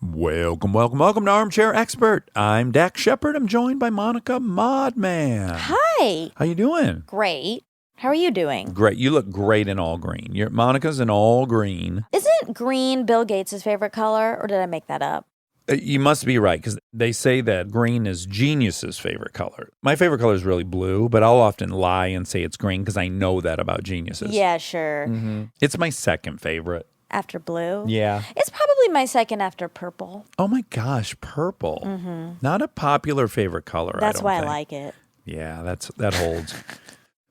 Welcome to Armchair Expert. I'm Dax Shepard. I'm joined by Monica Modman. Hi. How you doing? Great. How are you doing? Great. You look great in all green. Monica's in all green. Isn't green Bill Gates' favorite color, or did I make that up? You must be right, because they say that green is genius's favorite color. My favorite color is really blue, but I'll often lie and say it's green because I know that about geniuses. Yeah, sure. Mm-hmm. It's my second favorite. After blue? Yeah. It's probably my second after purple. Oh my gosh, purple. Mm-hmm. Not a popular favorite color, That's why I like it. Yeah, that holds.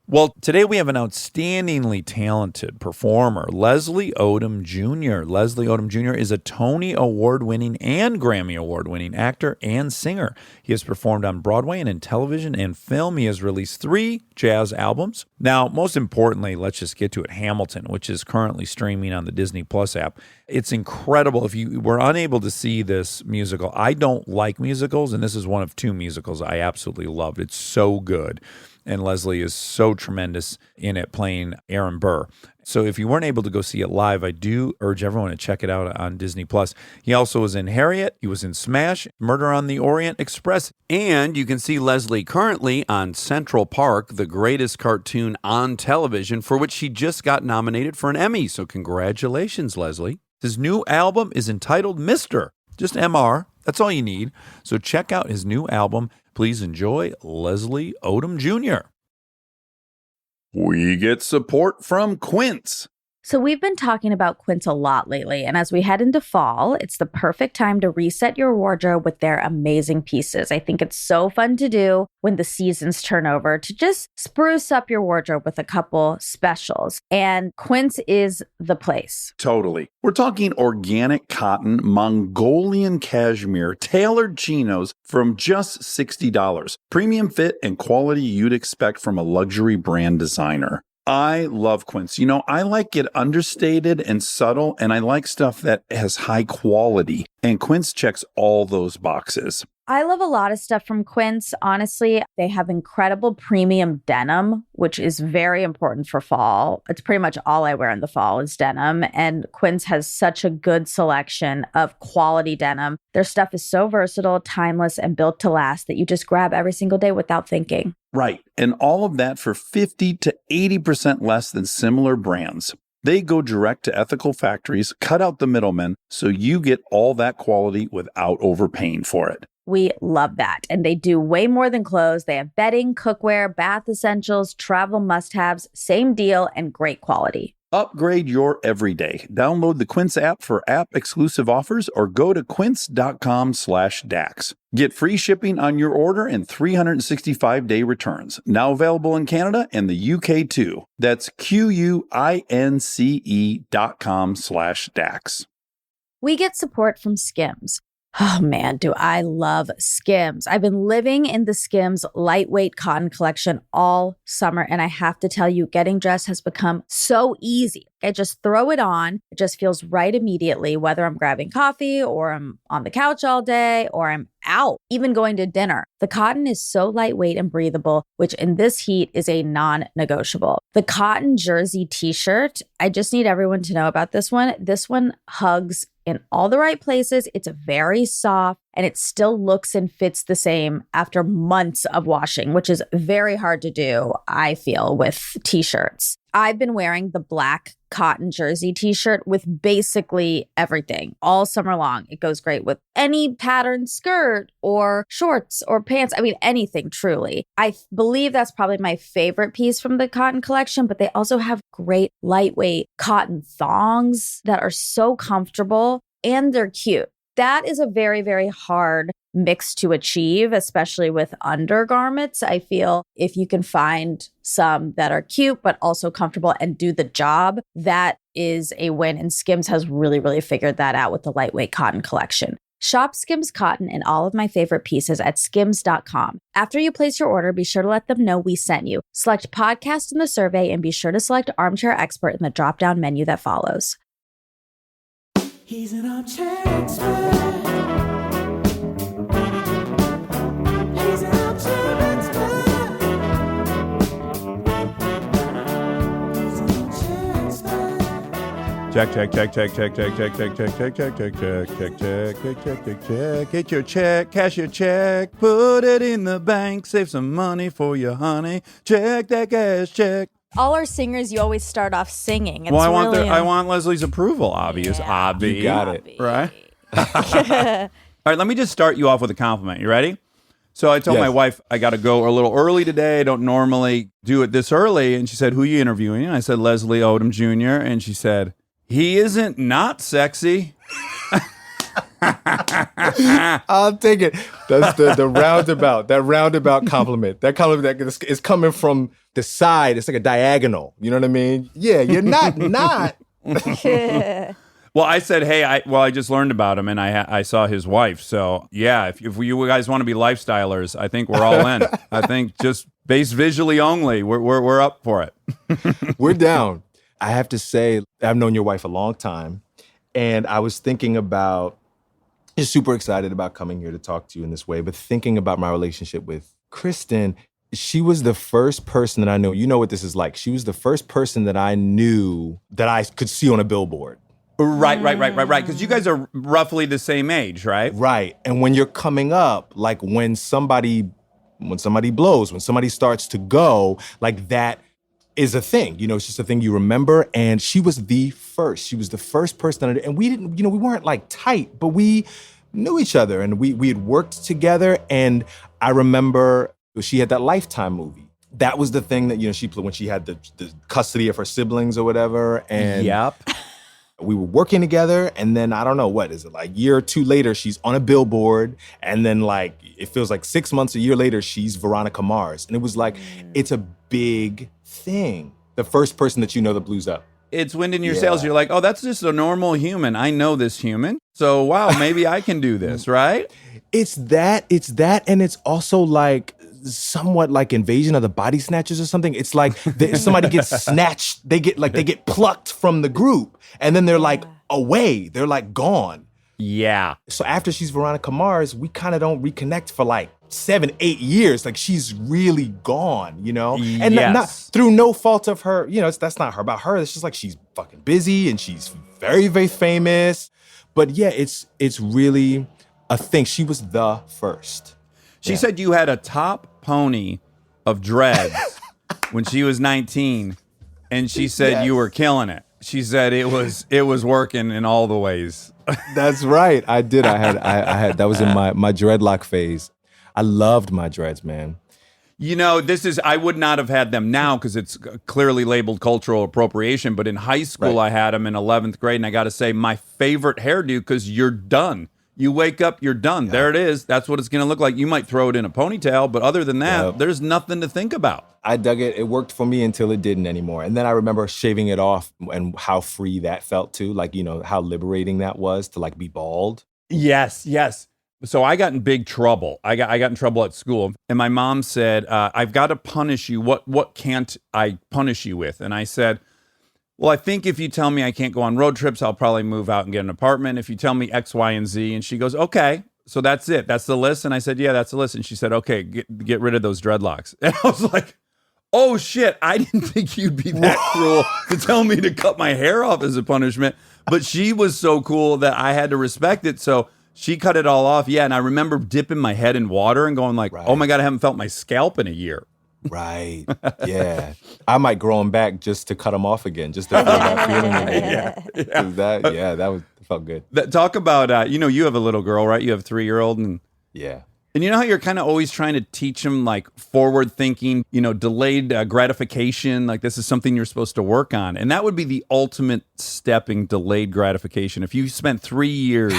Well, today we have an outstandingly talented performer, Leslie Odom Jr. Leslie Odom Jr. is a Tony Award-winning and Grammy Award-winning actor and singer. He has performed on Broadway and in television and film. He has released 3 jazz albums. Now, most importantly, let's just get to it, Hamilton, which is currently streaming on the Disney Plus app. It's incredible. If you were unable to see this musical, I don't like musicals, and this is one of 2 musicals I absolutely loved. It's so good. And Leslie is so tremendous in it, playing Aaron Burr. So if you weren't able to go see it live, I do urge everyone to check it out on Disney+. He also was in Harriet. He was in Smash, Murder on the Orient Express. And you can see Leslie currently on Central Park, the greatest cartoon on television, for which she just got nominated for an Emmy. So congratulations, Leslie. His new album is entitled Mr. Just MR. That's all you need. So check out his new album. Please enjoy Leslie Odom Jr. We get support from Quince. So we've been talking about Quince a lot lately, and as we head into fall, it's the perfect time to reset your wardrobe with their amazing pieces. I think it's so fun to do when the seasons turn over, to just spruce up your wardrobe with a couple specials, and Quince is the place. Totally. We're talking organic cotton, Mongolian cashmere, tailored chinos from just $60. Premium fit and quality you'd expect from a luxury brand designer. I love Quince. I like it understated and subtle, and I like stuff that has high quality. And Quince checks all those boxes. I love a lot of stuff from Quince. Honestly, they have incredible premium denim, which is very important for fall. It's pretty much all I wear in the fall is denim. And Quince has such a good selection of quality denim. Their stuff is so versatile, timeless, and built to last that you just grab every single day without thinking. Right. And all of that for 50 to 80% less than similar brands. They go direct to ethical factories, cut out the middlemen, so you get all that quality without overpaying for it. We love that. And they do way more than clothes. They have bedding, cookware, bath essentials, travel must-haves, same deal, and great quality. Upgrade your everyday. Download the Quince app for app-exclusive offers or go to quince.com/Dax. Get free shipping on your order and 365-day returns. Now available in Canada and the UK too. That's QUINCE.com/Dax. We get support from Skims. Oh man, do I love Skims. I've been living in the Skims lightweight cotton collection all summer, and I have to tell you, getting dressed has become so easy. I just throw it on. It just feels right immediately, whether I'm grabbing coffee or I'm on the couch all day or I'm out, even going to dinner. The cotton is so lightweight and breathable, which in this heat is a non-negotiable. The cotton jersey t-shirt, I just need everyone to know about this one. This one hugs in all the right places. It's very soft and it still looks and fits the same after months of washing, which is very hard to do, I feel, with t-shirts. I've been wearing the black cotton jersey t-shirt with basically everything all summer long. It goes great with any patterned skirt or shorts or pants. I mean, anything, truly. I believe that's probably my favorite piece from the cotton collection, but they also have great lightweight cotton thongs that are so comfortable and they're cute. That is a very, very hard mix to achieve, especially with undergarments. I feel if you can find some that are cute, but also comfortable and do the job, that is a win. And Skims has really, really figured that out with the lightweight cotton collection. Shop Skims cotton and all of my favorite pieces at skims.com. After you place your order, be sure to let them know we sent you. Select podcast in the survey and be sure to select Armchair Expert in the drop-down menu that follows. He's an armchair expert. He's an armchair expert. He's an armchair expert. Check, check, check, check, check, check, check, check, check, check, check, check, check, check, check, check, check, check, check. Get your check, cash your check, put it in the bank, save some money for your honey. Check that cash check. All our singers, you always start off singing. It's Well, really I want Leslie's approval, obvious. Yeah. Obvi. You got it. Right? All right, let me just start you off with a compliment. You ready? So I told Yes. my wife I got to go a little early today. I don't normally do it this early. And she said, who are you interviewing? And I said, Leslie Odom Jr. And she said, he isn't not sexy. I'll take it. That's the roundabout. That roundabout compliment. That compliment that is coming from the side. It's like a diagonal. You know what I mean? Yeah, you're not. Well, I said, hey, I just learned about him and I saw his wife. So yeah, if you guys want to be lifestylers, I think we're all in. I think just based visually only, we're up for it. We're down. I have to say, I've known your wife a long time, and I was thinking about, just super excited about coming here to talk to you in this way, but thinking about my relationship with Kristen, she was the first person that I know, you know what this is like. She was the first person that I knew that I could see on a billboard. Right. Because you guys are roughly the same age, right? Right. And when you're coming up, like when somebody blows, when somebody starts to go, like that is a thing. You know, it's just a thing you remember. And she was the first. She was the first person. And we didn't, we weren't like tight, but we knew each other and we had worked together. And I remember she had that Lifetime movie. That was the thing that, she played when she had the custody of her siblings or whatever. And yep. We were working together, and then I don't know, what is it, like a year or two later, she's on a billboard, and then like, it feels like 6 months, a year later, she's Veronica Mars. And it was like, it's a big thing. The first person that that blues up. It's wind in your sails. You're like, oh, that's just a normal human. I know this human. So, wow, maybe I can do this, right? It's that, and it's also like somewhat like Invasion of the Body Snatchers or something. It's like somebody gets snatched, they get plucked from the group, and then they're like away, they're like gone. Yeah. So after she's Veronica Mars, we kind of don't reconnect for like 7-8 years. Like she's really gone, and not through no fault of her. That's not her about her. It's just like she's fucking busy and she's very, very famous. But yeah, it's really a thing. She was the first. She said you had a top pony of dreads when she was 19, and she said you were killing it. She said it was working in all the ways. That's right. I did. I had that was in my dreadlock phase. I loved my dreads, man. I would not have had them now because it's clearly labeled cultural appropriation. But in high school, I had them in 11th grade. And I got to say, my favorite hairdo, because you're done. You wake up, you're done. Yeah. There it is. That's what it's going to look like. You might throw it in a ponytail, but other than that, there's nothing to think about. I dug it. It worked for me until it didn't anymore. And then I remember shaving it off and how free that felt too. Like, how liberating that was to like be bald. Yes. So I got in big trouble. I got in trouble at school. And my mom said, I've got to punish you. What can't I punish you with? And I said, well, I think if you tell me I can't go on road trips, I'll probably move out and get an apartment. If you tell me X, Y, and Z. And she goes, okay, so that's it. That's the list. And I said, yeah, that's the list. And she said, okay, get rid of those dreadlocks. And I was like, oh, shit, I didn't think you'd be that cruel to tell me to cut my hair off as a punishment. But she was so cool that I had to respect it. So she cut it all off. Yeah, and I remember dipping my head in water and going like, oh, my God, I haven't felt my scalp in a year. Right. Yeah. I might grow them back just to cut them off again, just to feel that feeling again. That felt good. Talk about, you have a little girl, right? You have a 3-year-old. And you know how you're kind of always trying to teach them like forward thinking, delayed gratification. Like this is something you're supposed to work on. And that would be the ultimate step in delayed gratification. If you spent 3 years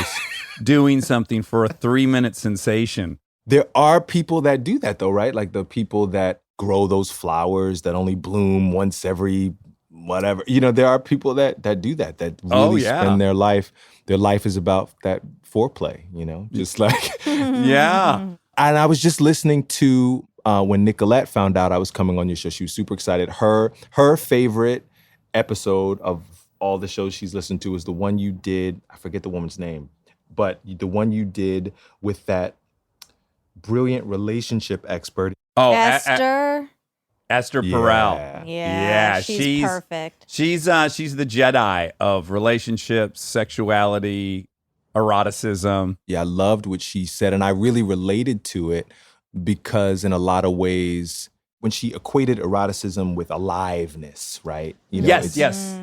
doing something for a 3-minute sensation. There are people that do that though, right? Like the people that grow those flowers that only bloom once every whatever. There are people that do that really spend their life. Their life is about that foreplay, just like. Yeah. And I was just listening to when Nicolette found out I was coming on your show. She was super excited. Her favorite episode of all the shows she's listened to is the one you did. I forget the woman's name, but the one you did with that brilliant relationship expert. Oh, Esther. Esther Yeah. Perel. Yeah, she's perfect. She's the Jedi of relationships, sexuality, eroticism. Yeah, I loved what she said, and I really related to it because in a lot of ways, when she equated eroticism with aliveness, right? Yes.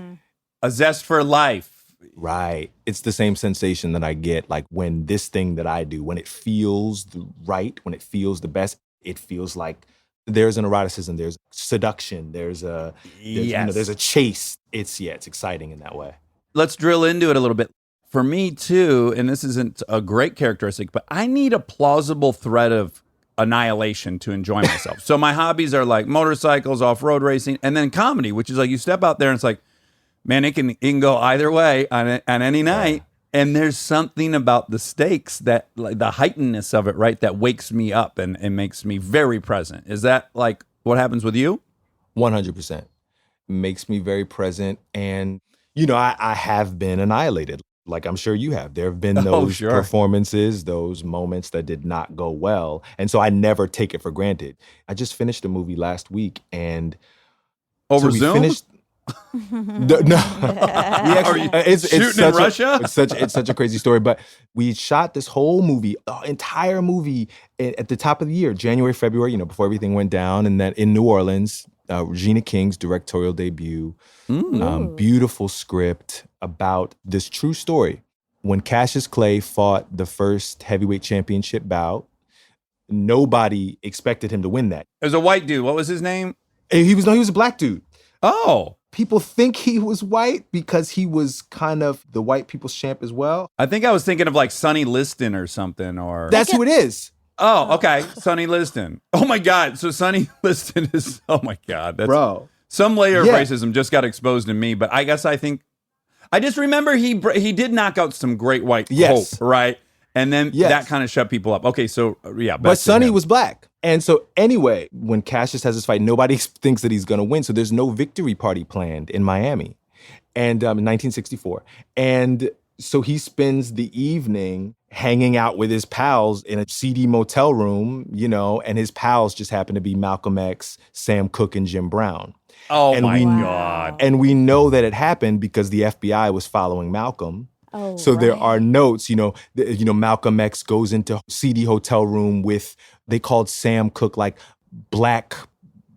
A zest for life. Right. It's the same sensation that I get like when this thing that I do, when it feels right, when it feels the best, it feels like there's an eroticism, there's seduction, there's a chase. It's exciting in that way. Let's drill into it a little bit. For me too, and this isn't a great characteristic, but I need a plausible threat of annihilation to enjoy myself. So my hobbies are like motorcycles, off-road racing, and then comedy, which is like you step out there and it's like, man, it can go either way on any night. And there's something about the stakes that, like the heightenedness of it, right, that wakes me up and makes me very present. Is that like what happens with you? 100%. Makes me very present. And, you know, I have been annihilated. Like I'm sure you have. There have been those performances, those moments that did not go well. And so I never take it for granted. I just finished a movie last week and Over so we Zoom? Finished, no, it's shooting such in Russia? It's such a crazy story. But we shot this whole movie, the entire movie, at the top of the year, January, February. You know, before everything went down, and that in New Orleans, Regina King's directorial debut. Beautiful script about this true story. When Cassius Clay fought the first heavyweight championship bout, nobody expected him to win that. There's a white dude. What was his name? He was a black dude. Oh. People think he was white because he was kind of the white people's champ as well. I think I was thinking of like Sonny Liston or something. Or That's who it is. Oh, okay. Sonny Liston. Oh my God. So Sonny Liston is, oh my God. That's, Bro. Some layer of racism just got exposed in me, but I guess I just remember he did knock out some great white hope, right? And then that kind of shut people up. Okay, so yeah. But Sonny was black. And so anyway, when Cassius has his fight, nobody thinks that he's going to win. So there's no victory party planned in Miami and in 1964. And so he spends the evening hanging out with his pals in a seedy motel room, you know, and his pals just happen to be Malcolm X, Sam Cooke, and Jim Brown. Oh, my God. And we know that it happened because the FBI was following Malcolm. Oh, so there are notes, Malcolm X goes into seedy hotel room with, they called Sam Cooke like Black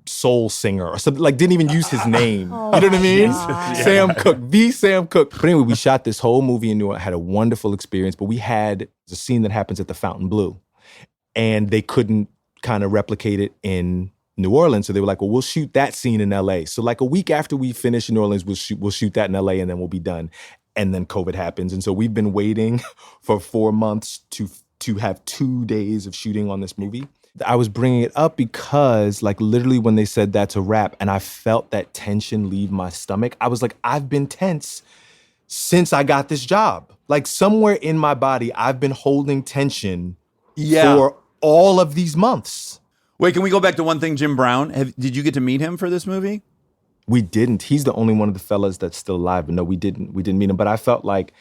Soul Singer or something, like didn't even use his name. You know what I mean? Sam Cooke, the Sam Cooke. But anyway, we shot this whole movie in New Orleans, had a wonderful experience, but we had a scene that happens at the Fontainebleau and they couldn't kind of replicate it in New Orleans. So they were like, well, we'll shoot that scene in LA. So like a week after we finish in New Orleans, we'll shoot that in LA and then we'll be done. And then COVID happens. And so we've been waiting for 4 months to have 2 days of shooting on this movie. I was bringing it up because like literally when they said that's a wrap and I felt that tension leave my stomach, I was like, I've been tense since I got this job. Like somewhere in my body, I've been holding tension for all of these months. Wait, can we go back to one thing, Jim Brown? Did you get to meet him for this movie? We didn't. He's the only one of the fellas that's still alive. But no, we didn't meet him. But I felt like,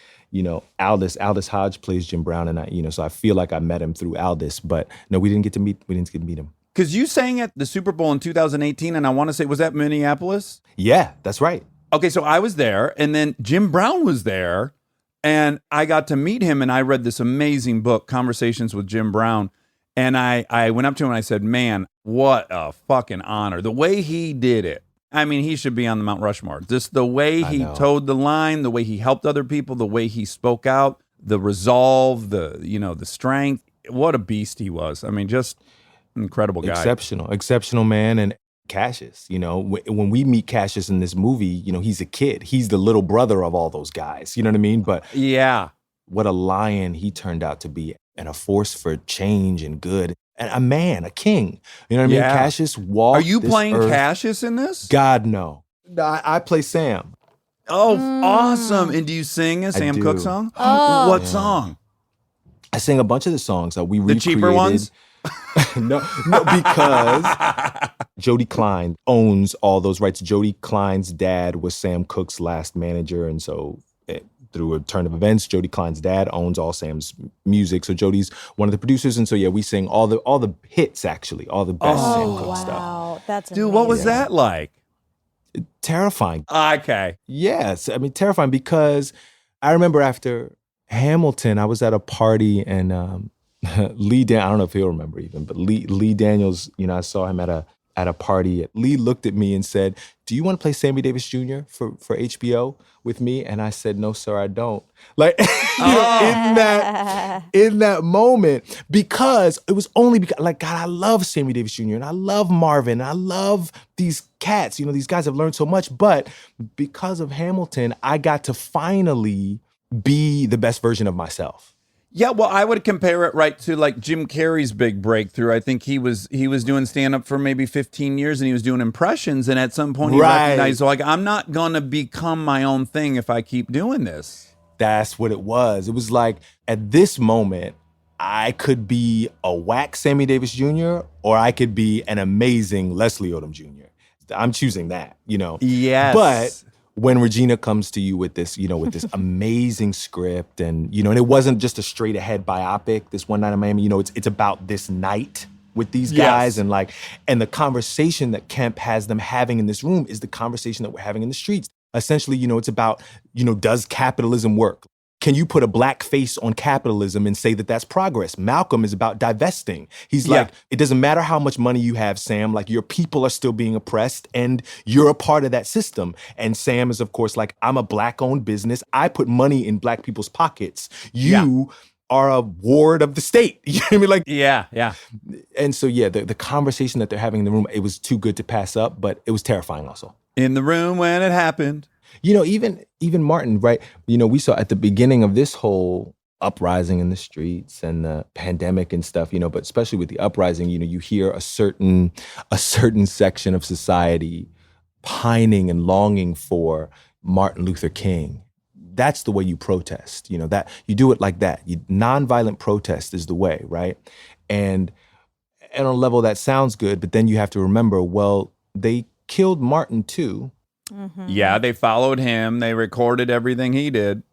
Aldous Hodge plays Jim Brown, and I, so I feel like I met him through Aldous. But no, we didn't get to meet him. Because you sang at the Super Bowl in 2018, and I want to say, was that Minneapolis? Yeah, that's right. Okay, so I was there, and then Jim Brown was there, and I got to meet him, and I read this amazing book, Conversations with Jim Brown. And I went up to him and I said, man, what a fucking honor. The way he did it. I mean, he should be on the Mount Rushmore. Just the way he towed the line, the way he helped other people, the way he spoke out, the resolve, the strength. What a beast he was. I mean, just an incredible guy. Exceptional man. And Cassius, when we meet Cassius in this movie, he's a kid. He's the little brother of all those guys. You know what I mean? But yeah, what a lion he turned out to be, and a force for change and good. And a man, a king. You know what I mean? Cassius walked. Are you playing earth. Cassius in this? God, no. I play Sam. Oh, awesome. And do you sing a Sam Cooke song? Oh. What song? I sing a bunch of the songs. We recreated. The cheaper ones? No, because Jody Klein owns all those rights. Jody Klein's dad was Sam Cooke's last manager. And so through a turn of events, Jody Klein's dad owns all Sam's music. So Jody's one of the producers. And so, we sing all the hits, actually, all the best Sam Cooke stuff. That's Dude, what was amazing. that like? Terrifying. Okay. Yes, I mean terrifying because I remember after Hamilton, I was at a party and I don't know if he'll remember even, but Lee Daniels, I saw him at a party. Lee looked at me and said, "Do you want to play Sammy Davis Jr. for HBO with me?" And I said, "No, sir, I don't." Like in that moment, because it was only because like God, I love Sammy Davis Jr. and I love Marvin, and I love these cats. These guys have learned so much, but because of Hamilton, I got to finally be the best version of myself. Yeah, well, I would compare it right to like Jim Carrey's big breakthrough. I think he was doing stand-up for maybe 15 years and he was doing impressions. And at some point he recognized, like, I'm not going to become my own thing if I keep doing this. That's what it was. It was like, at this moment, I could be a whack Sammy Davis Jr. or I could be an amazing Leslie Odom Jr. I'm choosing that, Yes. But when Regina comes to you with this, with this amazing script and, and it wasn't just a straight ahead biopic, this One Night in Miami, it's about this night with these guys. Yes. And the conversation that Kemp has them having in this room is the conversation that we're having in the streets. Essentially, it's about, does capitalism work? Can you put a black face on capitalism and say that that's progress? Malcolm is about divesting. He's like, it doesn't matter how much money you have, Sam, like your people are still being oppressed and you're a part of that system. And Sam is, of course, like, I'm a black-owned business. I put money in black people's pockets. You are a ward of the state. You know what I mean? Like, yeah. And so, the conversation that they're having in the room, it was too good to pass up, but it was terrifying also. In the room when it happened. Even Martin, right? We saw at the beginning of this whole uprising in the streets and the pandemic and stuff, but especially with the uprising, you hear a certain section of society pining and longing for Martin Luther King. That's the way you protest, that you do it like that. Nonviolent protest is the way, right? And on a level that sounds good, but then you have to remember, well, they killed Martin too. Mm-hmm. Yeah, they followed him. They recorded everything he did.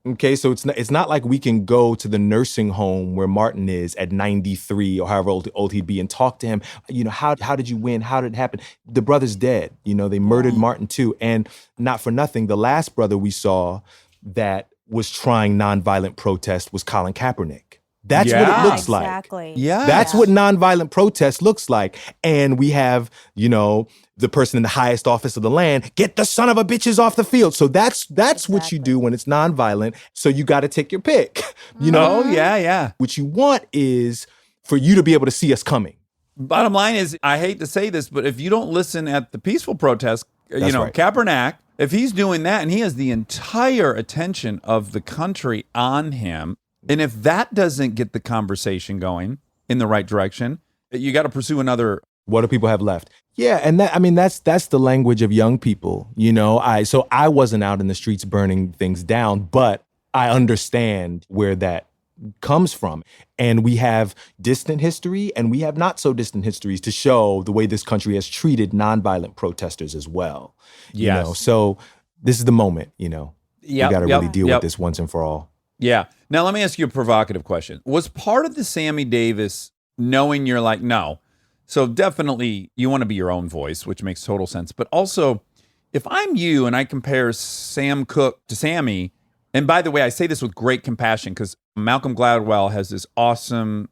Okay, so it's not like we can go to the nursing home where Martin is at 93 or however old he'd be and talk to him. How did you win? How did it happen? The brother's dead. They murdered Martin too. And not for nothing, the last brother we saw that was trying nonviolent protest was Colin Kaepernick. That's what it looks like. Exactly. Yeah. That's what nonviolent protest looks like. And we have, the person in the highest office of the land, get the son of a bitches off the field. So that's what you do when it's nonviolent. So you got to take your pick. Oh, yeah. What you want is for you to be able to see us coming. Bottom line is, I hate to say this, but if you don't listen at the peaceful protest, That's right. Kaepernick, if he's doing that and he has the entire attention of the country on him, and if that doesn't get the conversation going in the right direction, you got to pursue another. What do people have left? Yeah, and that's the language of young people. So I wasn't out in the streets burning things down, but I understand where that comes from. And we have distant history and we have not so distant histories to show the way this country has treated nonviolent protesters as well. Yes. So this is the moment, we got to really deal with this once and for all. Yeah. Now, let me ask you a provocative question. Was part of the Sammy Davis knowing you're like, no. So definitely you want to be your own voice, which makes total sense. But also, if I'm you and I compare Sam Cooke to Sammy, and by the way, I say this with great compassion because Malcolm Gladwell has this awesome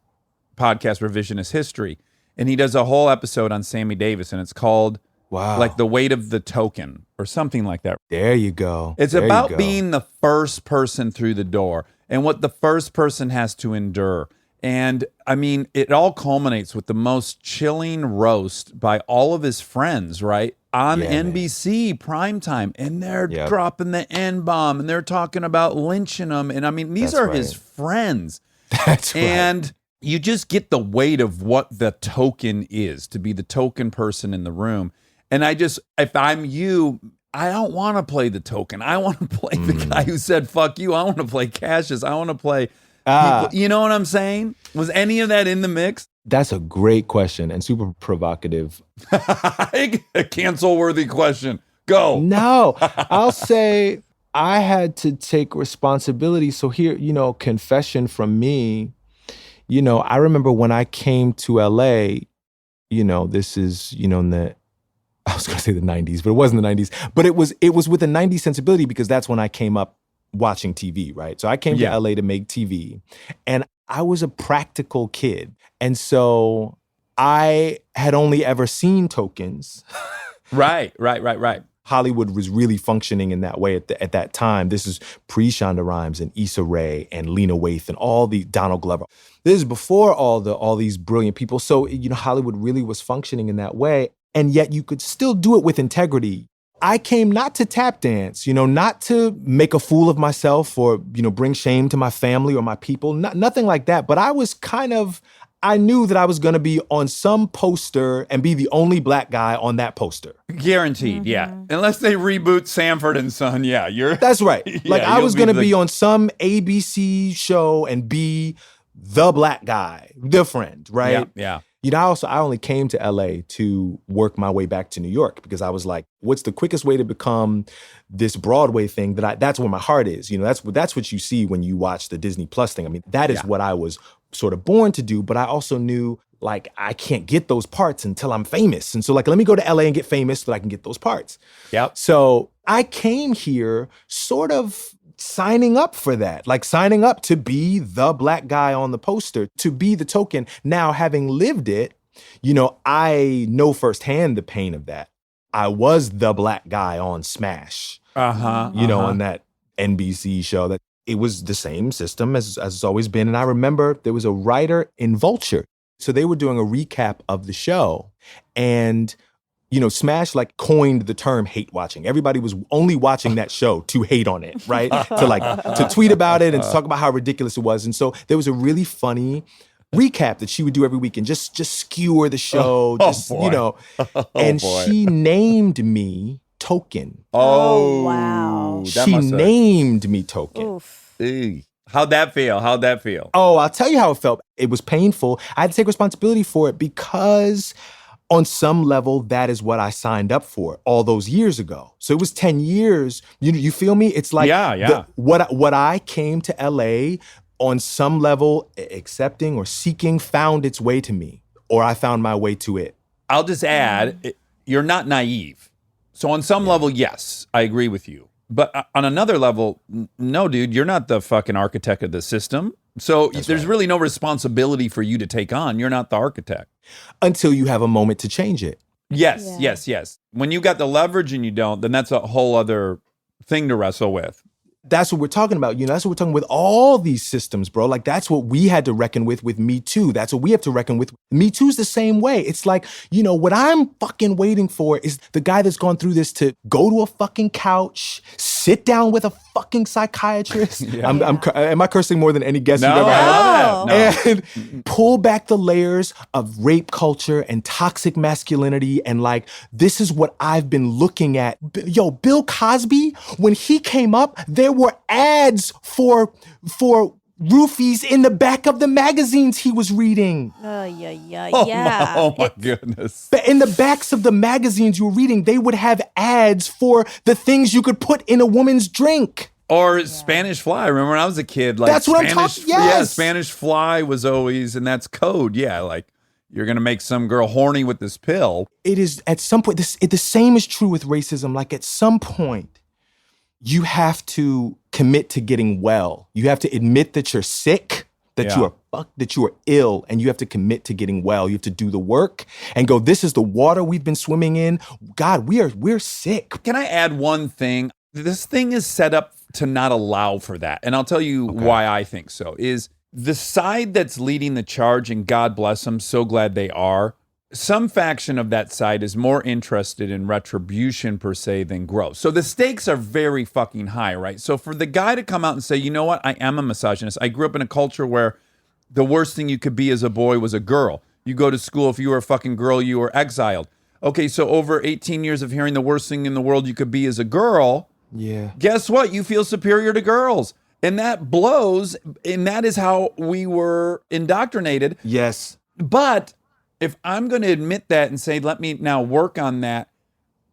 podcast, Revisionist History, and he does a whole episode on Sammy Davis, and it's called like The Weight of the Token or something like that. There you go. It's about being the first person through the door and what the first person has to endure. And I mean, it all culminates with the most chilling roast by all of his friends, right? On NBC primetime. And they're dropping the N-bomb and they're talking about lynching him. And I mean, these are his friends. That's right. And you just get the weight of what the token is, to be the token person in the room. And if I'm you, I don't want to play the token. I want to play the guy who said, fuck you. I want to play Cassius. I want to play people. You know what I'm saying? Was any of that in the mix? That's a great question and super provocative. A cancel-worthy question. Go. No, I'll say I had to take responsibility. So here, confession from me, I remember when I came to LA, this is, in the, I was going to say the 90s, but it wasn't the 90s. But it was with a 90s sensibility because that's when I came up watching TV, right? So I came to LA to make TV, and I was a practical kid. And so I had only ever seen tokens. Right. Hollywood was really functioning in that way at that time. This is pre-Shonda Rhimes and Issa Rae and Lena Waithe and all the Donald Glover. This is before all these brilliant people. So, Hollywood really was functioning in that way. And yet you could still do it with integrity. I came not to tap dance, not to make a fool of myself or, bring shame to my family or my people, nothing like that. But I knew that I was going to be on some poster and be the only black guy on that poster. Guaranteed, yeah. Unless they reboot Sanford and Son, That's right. I was going to be on some ABC show and be the black guy, the friend, right? Yeah. I only came to LA to work my way back to New York because I was like, what's the quickest way to become this Broadway thing that's where my heart is. That's what you see when you watch the Disney Plus thing. I mean, that is what I was sort of born to do, but I also knew I can't get those parts until I'm famous. And so let me go to LA and get famous so that I can get those parts. Yep. So I came here sort of signing up for that, signing up to be the black guy on the poster, to be the token. Now, having lived it, I know firsthand the pain of that. I was the black guy on Smash, on that NBC show. That it was the same system as it's always been. And I remember there was a writer in Vulture. So they were doing a recap of the show, and Smash coined the term hate watching. Everybody was only watching that show to hate on it, right? to tweet about it and to talk about how ridiculous it was. And so there was a really funny recap that she would do every week and just skewer the show, she named me Token. Oh, wow. She named me Token. Oof. How'd that feel? Oh, I'll tell you how it felt. It was painful. I had to take responsibility for it because on some level, that is what I signed up for all those years ago. So it was 10 years. You feel me? It's like what I came to LA on some level accepting or seeking found its way to me, or I found my way to it. I'll just add, you're not naive. So on some level, yes, I agree with you. But on another level, no, dude, you're not the fucking architect of the system. So there's really no responsibility for you to take on. You're not the architect. Until you have a moment to change it. Yes. When you got the leverage and you don't, then that's a whole other thing to wrestle with. That's what we're talking about. That's what we're talking with all these systems, bro. That's what we had to reckon with Me Too. That's what we have to reckon with. Me Too's the same way. It's what I'm fucking waiting for is the guy that's gone through this to go to a fucking couch, sit down with a fucking psychiatrist. Am I cursing more than any guest you've ever had? No. And pull back the layers of rape culture and toxic masculinity. And this is what I've been looking at. Yo, Bill Cosby, when he came up, there were ads for roofies in the back of the magazines he was reading. Oh my goodness. In the backs of the magazines you were reading, they would have ads for the things you could put in a woman's drink. Or Spanish Fly. Remember when I was a kid? That's what I'm talking about. Yes. Yeah, Spanish Fly was always, and that's code. Yeah, you're going to make some girl horny with this pill. It is, at some point, the same is true with racism. At some point, you have to commit to getting well. You have to admit that you're sick, that you are fucked, that you are ill, and you have to commit to getting well. You have to do the work and go, this is the water we've been swimming in. God, we're sick. Can I add one thing? This thing is set up to not allow for that. And I'll tell you why I think so. Is the side that's leading the charge, and God bless them, so glad they are, some faction of that side is more interested in retribution per se than growth. So the stakes are very fucking high, right? So for the guy to come out and say, you know what, I am a misogynist. I grew up in a culture where the worst thing you could be as a boy was a girl. You go to school, if you were a fucking girl, you were exiled. Okay, so over 18 years of hearing the worst thing in the world you could be as a girl, guess what? You feel superior to girls. And that blows, and that is how we were indoctrinated. Yes. But if I'm going to admit that and say, let me now work on that,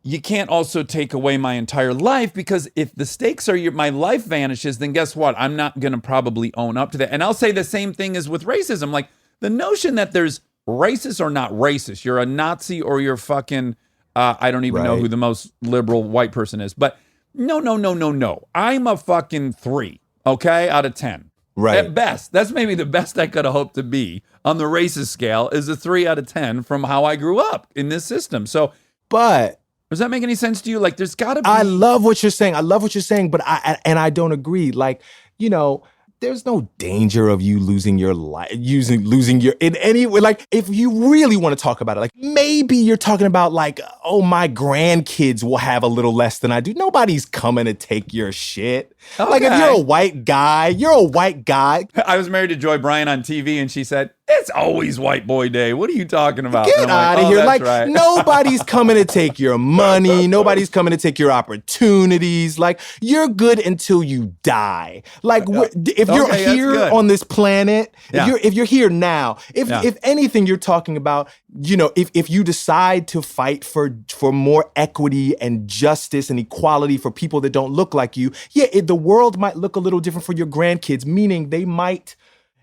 you can't also take away my entire life, because if the stakes are my life vanishes, then guess what? I'm not going to probably own up to that. And I'll say the same thing as with racism. The notion that there's racist or not racist. You're a Nazi or you're fucking, I don't even know who the most liberal white person is. But no. I'm a fucking 3, okay, out of 10. Right. At best. That's maybe the best I could have hoped to be on the racist scale is a 3 out of 10 from how I grew up in this system. So, but does that make any sense to you? Like, there's got to be. I love what you're saying, but I don't agree. Like, you know, there's no danger of you losing your life, losing your, in any way. Like, if you really want to talk about it, like maybe you're talking about like, oh, my grandkids will have a little less than I do. Nobody's coming to take your shit. Okay. Like, if you're a white guy. I was married to Joy Bryan on TV and she said, it's always white boy day. What are you talking about? Get out of here. Like, right. Nobody's coming to take your money. Nobody's coming to take your opportunities. Like, you're good until you die. Like, if you're here on this planet, if you're here now, if anything you're talking about, you know, if you decide to fight for more equity and justice and equality for people that don't look like you, the world might look a little different for your grandkids, meaning they might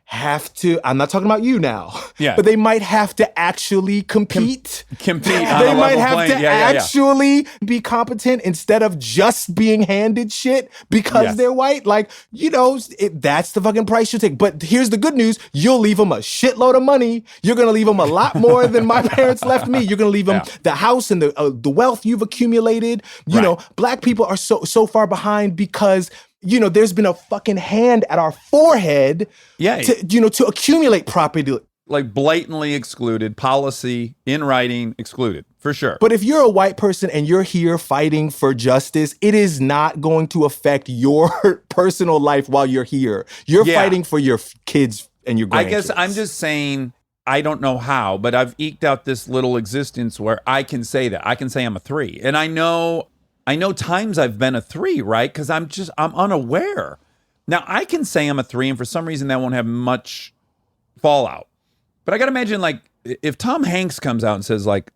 have to, I'm not talking about you now, but they might have to actually compete. Compete. They might have to actually be competent instead of just being handed shit because they're white. Like, you know, that's the fucking price you take. But here's the good news. You'll leave them a shitload of money. You're going to leave them a lot more than my parents left me. You're going to leave them the house and the wealth you've accumulated. You know, black people are so far behind because, you know, there's been a fucking hand at our forehead to accumulate property. Like blatantly excluded, policy in writing excluded, for sure. But if you're a white person and you're here fighting for justice, it is not going to affect your personal life while you're here. You're fighting for your kids and your grandkids. I guess I'm just saying, I don't know how, but I've eked out this little existence where I can say that. I can say I'm a 3. And I know times I've been a 3, right? Because I'm unaware. Now, I can say I'm a 3, and for some reason that won't have much fallout. But I got to imagine, like, if Tom Hanks comes out and says, like,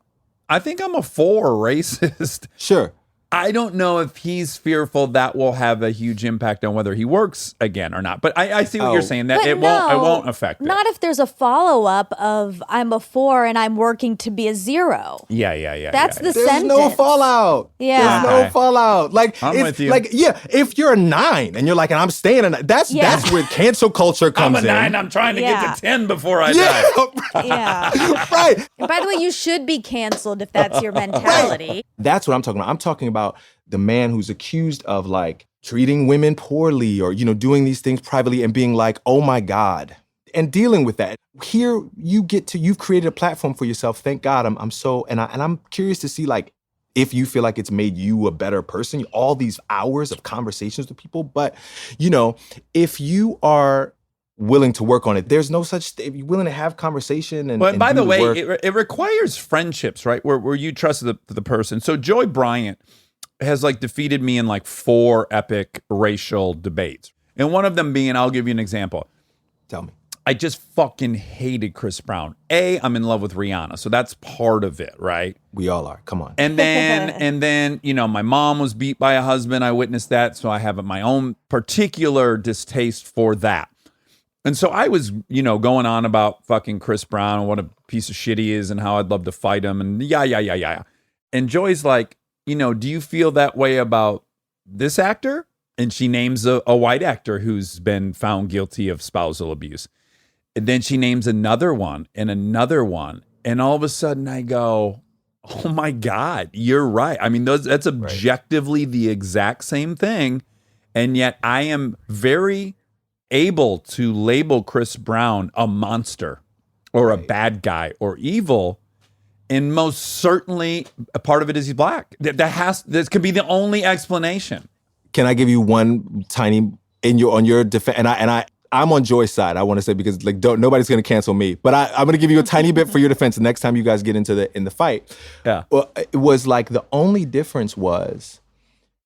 I think I'm a 4 racist. Sure. I don't know if he's fearful that will have a huge impact on whether he works again or not. But I see what you're saying, that it won't affect it. Not if there's a follow-up of I'm a 4 and I'm working to be a 0. Yeah. That's the There's sentence. no fallout. Yeah. There's no fallout. Like, I'm with you. Like, if you're a 9 and you're like, and I'm staying a 9, that's where cancel culture comes in. I'm a 9. I'm trying to get to 10 before I die. Yeah. Right. And by the way, you should be canceled if that's your mentality. Right. That's what I'm talking about. I'm talking about the man who's accused of like treating women poorly or, you know, doing these things privately and being like, oh my God, and dealing with that. Here you've created a platform for yourself. Thank God. I'm curious to see like if you feel like it's made you a better person, all these hours of conversations with people. But, you know, if you are willing to work on it, there's no such if you're willing to have conversation and by do the way, work. it requires friendships, right? Where you trust the person. So Joy Bryant has like defeated me in like 4 epic racial debates. And one of them being, I'll give you an example. Tell me. I just fucking hated Chris Brown. I'm in love with Rihanna. So that's part of it, right? We all are. Come on. And then, you know, my mom was beat by a husband. I witnessed that. So I have my own particular distaste for that. And so I was, you know, going on about fucking Chris Brown and what a piece of shit he is and how I'd love to fight him and yeah. And Joy's like, you know, do you feel that way about this actor? And she names a white actor who's been found guilty of spousal abuse. And then she names another one. And all of a sudden I go, oh my God, you're right. I mean, that's objectively the exact same thing. And yet I am very able to label Chris Brown a monster or a bad guy or evil. And most certainly a part of it is he's black. This could be the only explanation. Can I give you one tiny on your defense? And I'm on Joy's side. I want to say because like nobody's going to cancel me, but I'm going to give you a tiny bit for your defense the next time you guys get into the fight. Yeah. Well, it was like the only difference was,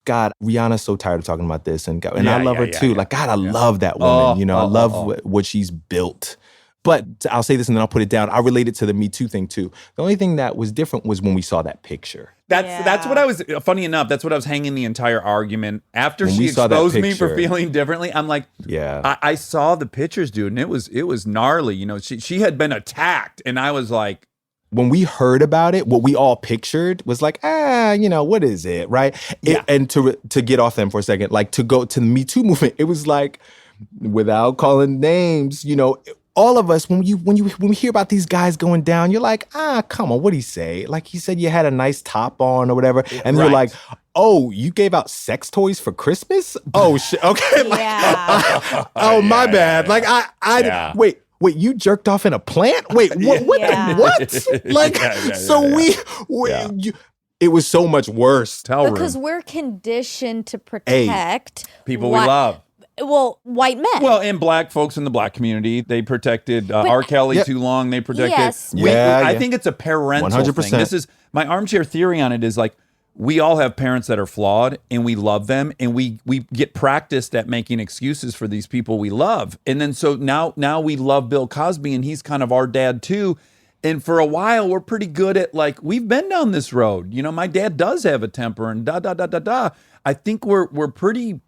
God, Rihanna's so tired of talking about this, and I love her too. Like, God, I love that woman. I love what she's built. But I'll say this and then I'll put it down. I relate it to the Me Too thing too. The only thing that was different was when we saw that picture. That's what I was, funny enough, that's what I was hanging the entire argument. After When she we saw that exposed me for picture. feeling differently, I'm like, Yeah. I saw the pictures, dude, and it was gnarly. You know, she had been attacked, and I was like, When we heard about it, what we all pictured was like, what is it, right? Yeah. And to get off them for a second, like to go to the Me Too movement, it was like, without calling names, all of us, when we hear about these guys going down, you're like, come on, what'd he say? Like he said you had a nice top on or whatever. And you're like, oh, you gave out sex toys for Christmas? Oh, shit. Okay. Yeah. My bad. Like Yeah. wait, you jerked off in a plant? Wait, what? Yeah. What? Like, it was so much worse. tell Because room. we're conditioned to protect People we love. Well, white men. Well, and black folks in the black community, they protected R. Kelly Yep. too long. They protected. Yes. I Yeah. think it's a parental 100%. thing. This is my armchair theory on it is like, we all have parents that are flawed and we love them and we get practiced at making excuses for these people we love. And then so now we love Bill Cosby and he's kind of our dad too. And for a while we're pretty good at like, we've been down this road. My dad does have a temper and da. I think we're pretty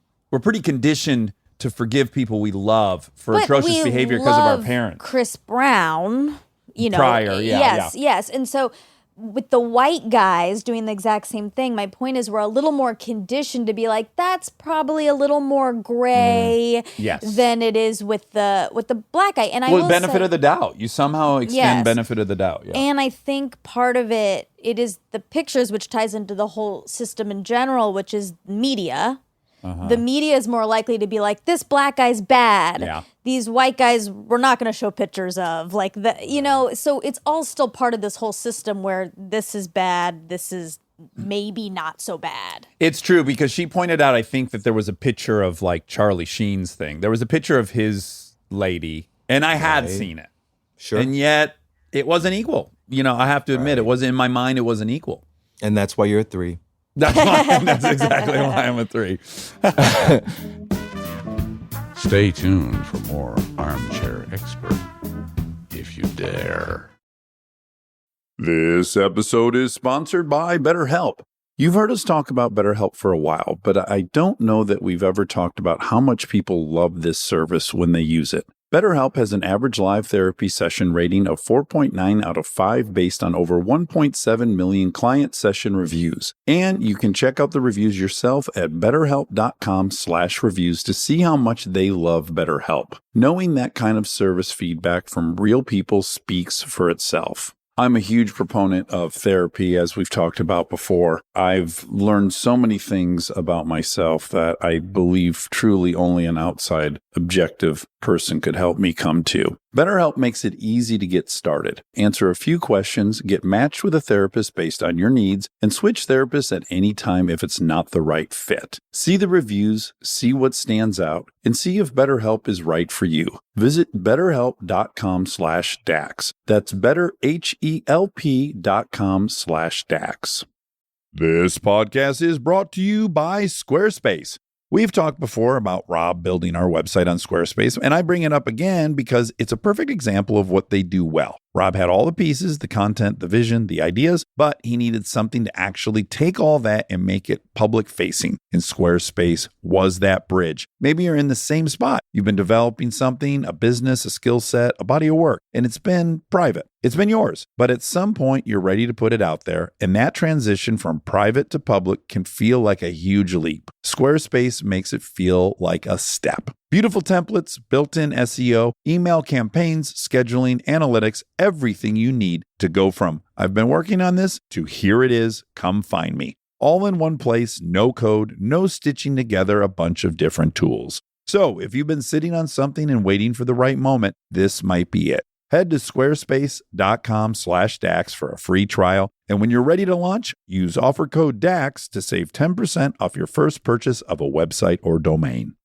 conditioned to forgive people we love for But atrocious we behavior because of our love parents. Chris Brown, Prior, yeah, yes. And so with the white guys doing the exact same thing, my point is we're a little more conditioned to be like, that's probably a little more gray Yes. than it is with the black guy. And I will benefit say, of the doubt. You somehow extend Yes. benefit of the doubt. Yeah. And I think part of it is the pictures, which ties into the whole system in general, which is media. The media is more likely to be like, this black guy's bad. Yeah. These white guys we're not going to show pictures of. Like, so it's all still part of this whole system where this is bad, this is maybe not so bad. It's true because she pointed out, I think, that there was a picture of like Charlie Sheen's thing. There was a picture of his lady, and I had seen it. Sure. And yet it wasn't equal. I have to admit, it wasn't in my mind, it wasn't equal. And that's why you're a 3. That's exactly why I'm a 3. Stay tuned for more Armchair Expert, if you dare. This episode is sponsored by BetterHelp. You've heard us talk about BetterHelp for a while, but I don't know that we've ever talked about how much people love this service when they use it. BetterHelp has an average live therapy session rating of 4.9 out of 5 based on over 1.7 million client session reviews. And you can check out the reviews yourself at betterhelp.com/reviews to see how much they love BetterHelp. Knowing that kind of service feedback from real people speaks for itself. I'm a huge proponent of therapy, as we've talked about before. I've learned so many things about myself that I believe truly only an outside, objective person could help me come to. BetterHelp makes it easy to get started. Answer a few questions, get matched with a therapist based on your needs, and switch therapists at any time if it's not the right fit. See the reviews, see what stands out, and see if BetterHelp is right for you. Visit betterhelp.com/Dax. That's betterhelp.com/Dax. This podcast is brought to you by Squarespace. We've talked before about Rob building our website on Squarespace, and I bring it up again because it's a perfect example of what they do well. Rob had all the pieces, the content, the vision, the ideas, but he needed something to actually take all that and make it public facing. And Squarespace was that bridge. Maybe you're in the same spot. You've been developing something, a business, a skill set, a body of work, and it's been private. It's been yours, but at some point you're ready to put it out there, and that transition from private to public can feel like a huge leap. Squarespace makes it feel like a step. Beautiful templates, built-in SEO, email campaigns, scheduling, analytics, everything you need to go from I've been working on this to here it is, come find me. All in one place, no code, no stitching together a bunch of different tools. So if you've been sitting on something and waiting for the right moment, this might be it. Head to squarespace.com/Dax for a free trial. And when you're ready to launch, use offer code DAX to save 10% off your first purchase of a website or domain.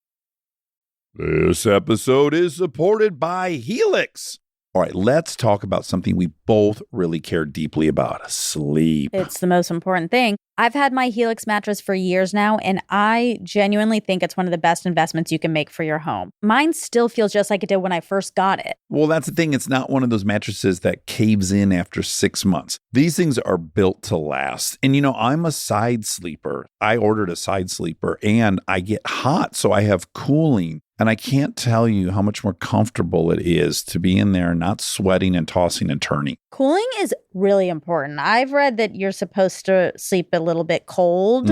This episode is supported by Helix. All right, let's talk about something we both really care deeply about, sleep. It's the most important thing. I've had my Helix mattress for years now, and I genuinely think it's one of the best investments you can make for your home. Mine still feels just like it did when I first got it. Well, that's the thing. It's not one of those mattresses that caves in after 6 months. These things are built to last. And, I'm a side sleeper. I ordered a side sleeper and I get hot, so I have cooling. And I can't tell you how much more comfortable it is to be in there not sweating and tossing and turning. Cooling is really important. I've read that you're supposed to sleep a little bit cold.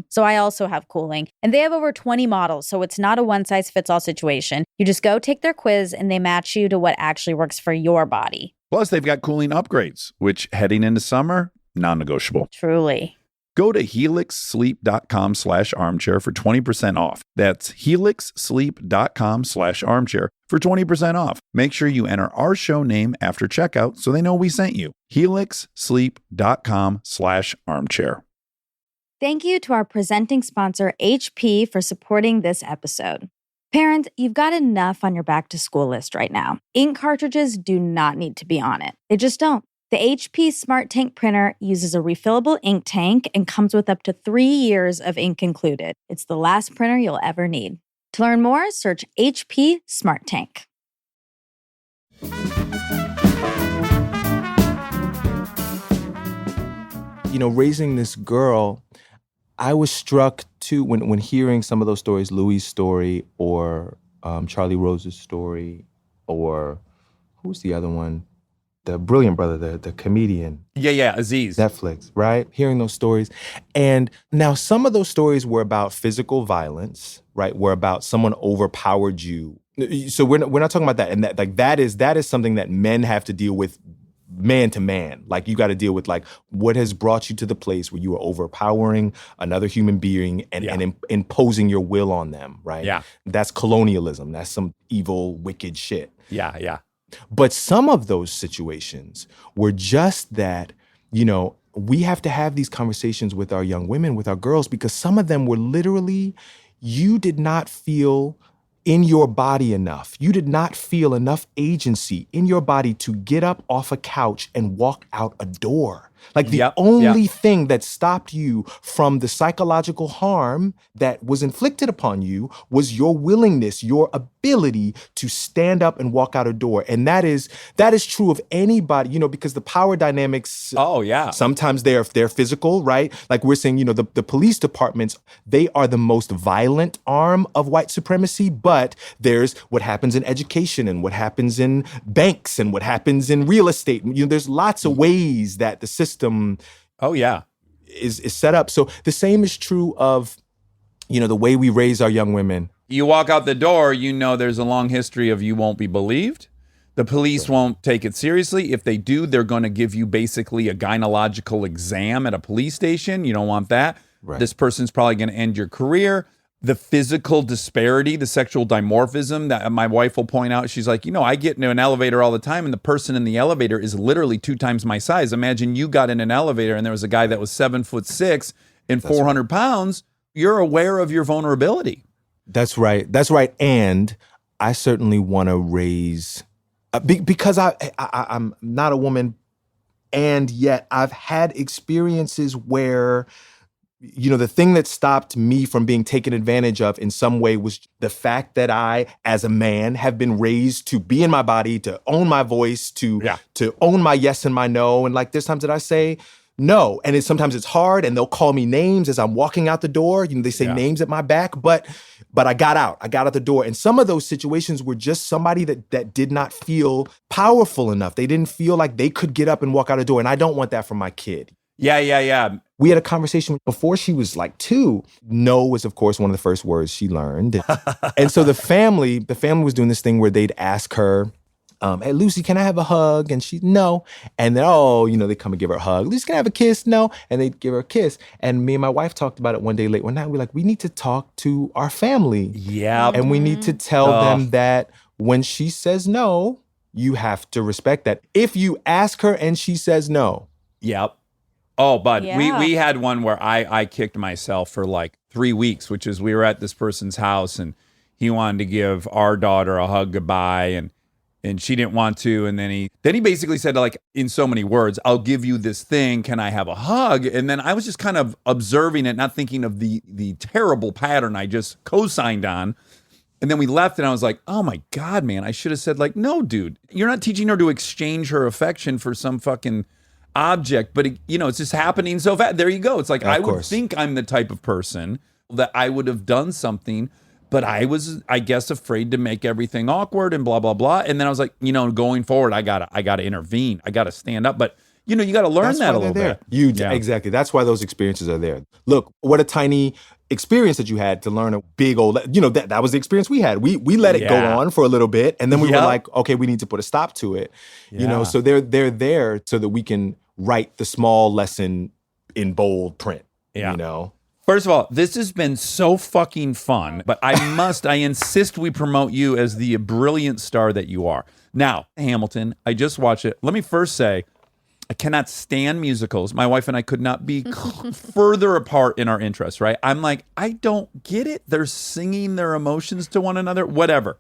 So I also have cooling. And they have over 20 models, so it's not a one-size-fits-all situation. You just go take their quiz and they match you to what actually works for your body. Plus, they've got cooling upgrades, which heading into summer, non-negotiable. Truly. Go to helixsleep.com/armchair for 20% off. That's helixsleep.com/armchair for 20% off. Make sure you enter our show name after checkout so they know we sent you. helixsleep.com/armchair. Thank you to our presenting sponsor, HP, for supporting this episode. Parents, you've got enough on your back-to-school list right now. Ink cartridges do not need to be on it. They just don't. The HP Smart Tank printer uses a refillable ink tank and comes with up to 3 years of ink included. It's the last printer you'll ever need. To learn more, search HP Smart Tank. Raising this girl, I was struck too when hearing some of those stories, Louis' story or Charlie Rose's story, or who's the other one? The brilliant brother, the comedian. Yeah, Aziz. Netflix, right? Hearing those stories. And now some of those stories were about physical violence, right? Were about someone overpowered you. So we're not talking about that. And that is something that men have to deal with man to man. Like, you got to deal with what has brought you to the place where you are overpowering another human being and imposing your will on them, right? Yeah. That's colonialism. That's some evil, wicked shit. Yeah. But some of those situations were just that, we have to have these conversations with our young women, with our girls, because some of them were literally, you did not feel in your body enough. You did not feel enough agency in your body to get up off a couch and walk out a door. Like the only thing that stopped you from the psychological harm that was inflicted upon you was your willingness, your ability to stand up and walk out a door. And that is true of anybody, because the power dynamics. Oh, yeah. Sometimes they're physical, right? Like we're saying, the police departments, they are the most violent arm of white supremacy, but there's what happens in education and what happens in banks and what happens in real estate. There's lots of ways that the system is set up. So the same is true of, the way we raise our young women. You walk out the door, there's a long history of you won't be believed. The police won't take it seriously. If they do, they're going to give you basically a gynecological exam at a police station. You don't want that. Right. This person's probably going to end your career. The physical disparity, the sexual dimorphism that my wife will point out. She's like, I get into an elevator all the time and the person in the elevator is literally 2 times my size. Imagine you got in an elevator and there was a guy that was 7'6" and 400 pounds. You're aware of your vulnerability. That's right. And I certainly want to raise, because I'm not a woman, and yet I've had experiences where, the thing that stopped me from being taken advantage of in some way was the fact that I, as a man, have been raised to be in my body, to own my voice, to own my yes and my no. And there's times that I say no. And sometimes it's hard, and they'll call me names as I'm walking out the door. They say names at my back, but I got out. I got out the door. And some of those situations were just somebody that did not feel powerful enough. They didn't feel like they could get up and walk out the door. And I don't want that for my kid. Yeah. We had a conversation before she was 2. No was, of course, one of the first words she learned. And so the family was doing this thing where they'd ask her, hey, Lucy, can I have a hug? And she, no. And then, they come and give her a hug. Lucy, can I have a kiss? No. And they'd give her a kiss. And me and my wife talked about it one day late one night. We're like, we need to talk to our family. Yeah. And we need to tell them that when she says no, you have to respect that. If you ask her and she says no. Yep. Oh, bud, we had one where I kicked myself for 3 weeks, which is we were at this person's house and he wanted to give our daughter a hug goodbye. And And she didn't want to. And then he basically said, like, in so many words, I'll give you this thing. Can I have a hug? And then I was just kind of observing it, not thinking of the terrible pattern I just co-signed on. And then we left and I was like, oh my God, man, I should have said, like, no, dude, you're not teaching her to exchange her affection for some fucking object. But, it's just happening so fast. There you go. It's like, I would think I'm the type of person that I would have done something. But I was, I guess, afraid to make everything awkward and blah, blah, blah. And then I was like, going forward, I gotta intervene. I gotta stand up. But, you got to learn that a little bit. Exactly. That's why those experiences are there. Look, what a tiny experience that you had to learn a big old, that was the experience we had. We let it go on for a little bit. And then we were like, okay, we need to put a stop to it. So they're there so that we can write the small lesson in bold print, First of all, this has been so fucking fun, but I insist we promote you as the brilliant star that you are. Now, Hamilton, I just watched it. Let me first say, I cannot stand musicals. My wife and I could not be further apart in our interests, right? I'm like, I don't get it. They're singing their emotions to one another, whatever.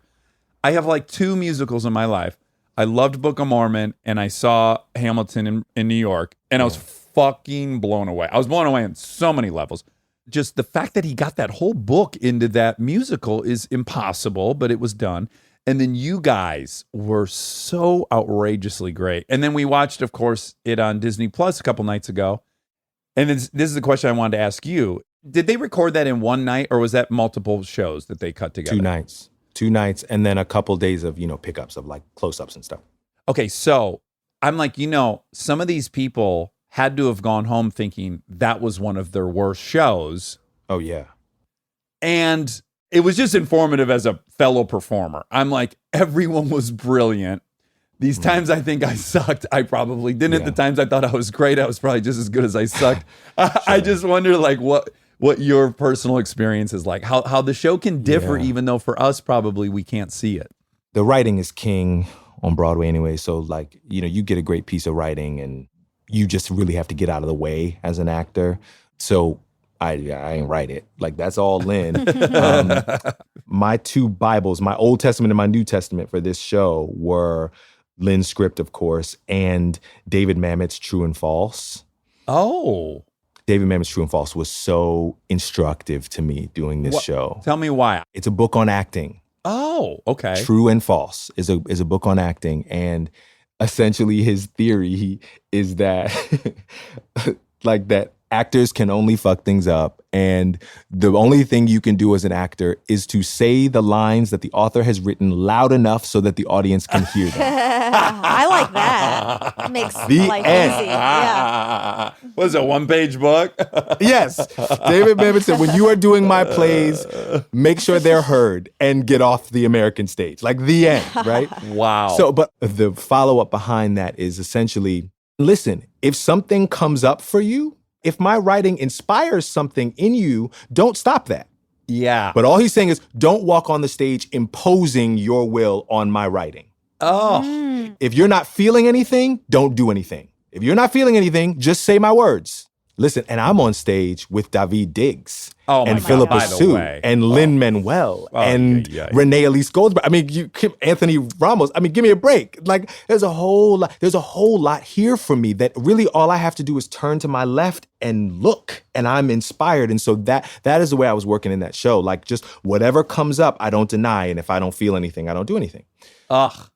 I have like 2 musicals in my life. I loved Book of Mormon, and I saw Hamilton in New York, and I was fucking blown away. I was blown away on so many levels. Just the fact that he got that whole book into that musical is impossible, but it was done. And then you guys were so outrageously great. And then we watched, of course, it on Disney Plus a couple nights ago. And this is the question I wanted to ask you. Did they record that in one night, or was that multiple shows that they cut together? 2 nights, and then a couple days of, pickups of like close-ups and stuff. Okay, so I'm like, some of these people had to have gone home thinking that was one of their worst shows. Oh, yeah. And it was just informative as a fellow performer. I'm like, everyone was brilliant. These times I think I sucked, I probably didn't. Yeah. The times I thought I was great, I was probably just as good as I sucked. I just wonder, like, what your personal experience is like, how the show can differ, even though for us, probably we can't see it. The writing is king on Broadway anyway. So, like, you get a great piece of writing and you just really have to get out of the way as an actor. So I ain't write it. Like, that's all Lynn. My 2 Bibles, my Old Testament and my New Testament for this show were Lynn's script, of course, and David Mamet's True and False. Oh. David Mamet's True and False was so instructive to me doing this show. Tell me why. It's a book on acting. Oh, okay. True and False is a book on acting, and essentially his theory is that like that actors can only fuck things up, and the only thing you can do as an actor is to say the lines that the author has written loud enough so that the audience can hear them. I like that. It makes The life end. easy. Yeah. Was it a 1-page book? Yes. David Mamet said, when you are doing my plays, make sure they're heard and get off the American stage. Like, the end, right? Wow. So, but the follow-up behind that is essentially, listen, if something comes up for you, if my writing inspires something in you, don't stop that. Yeah. But all he's saying is, don't walk on the stage imposing your will on my writing. Oh. If you're not feeling anything, don't do anything. If you're not feeling anything, just say my words. Listen, and I'm on stage with David Diggs and Philippa Sue and Lin-Manuel and Renee Elise Goldsberg. I mean, Anthony Ramos. I mean, give me a break. Like, there's a whole lot here for me that really all I have to do is turn to my left and look, and I'm inspired. And so that is the way I was working in that show. Like, just whatever comes up, I don't deny, and if I don't feel anything, I don't do anything. Ugh,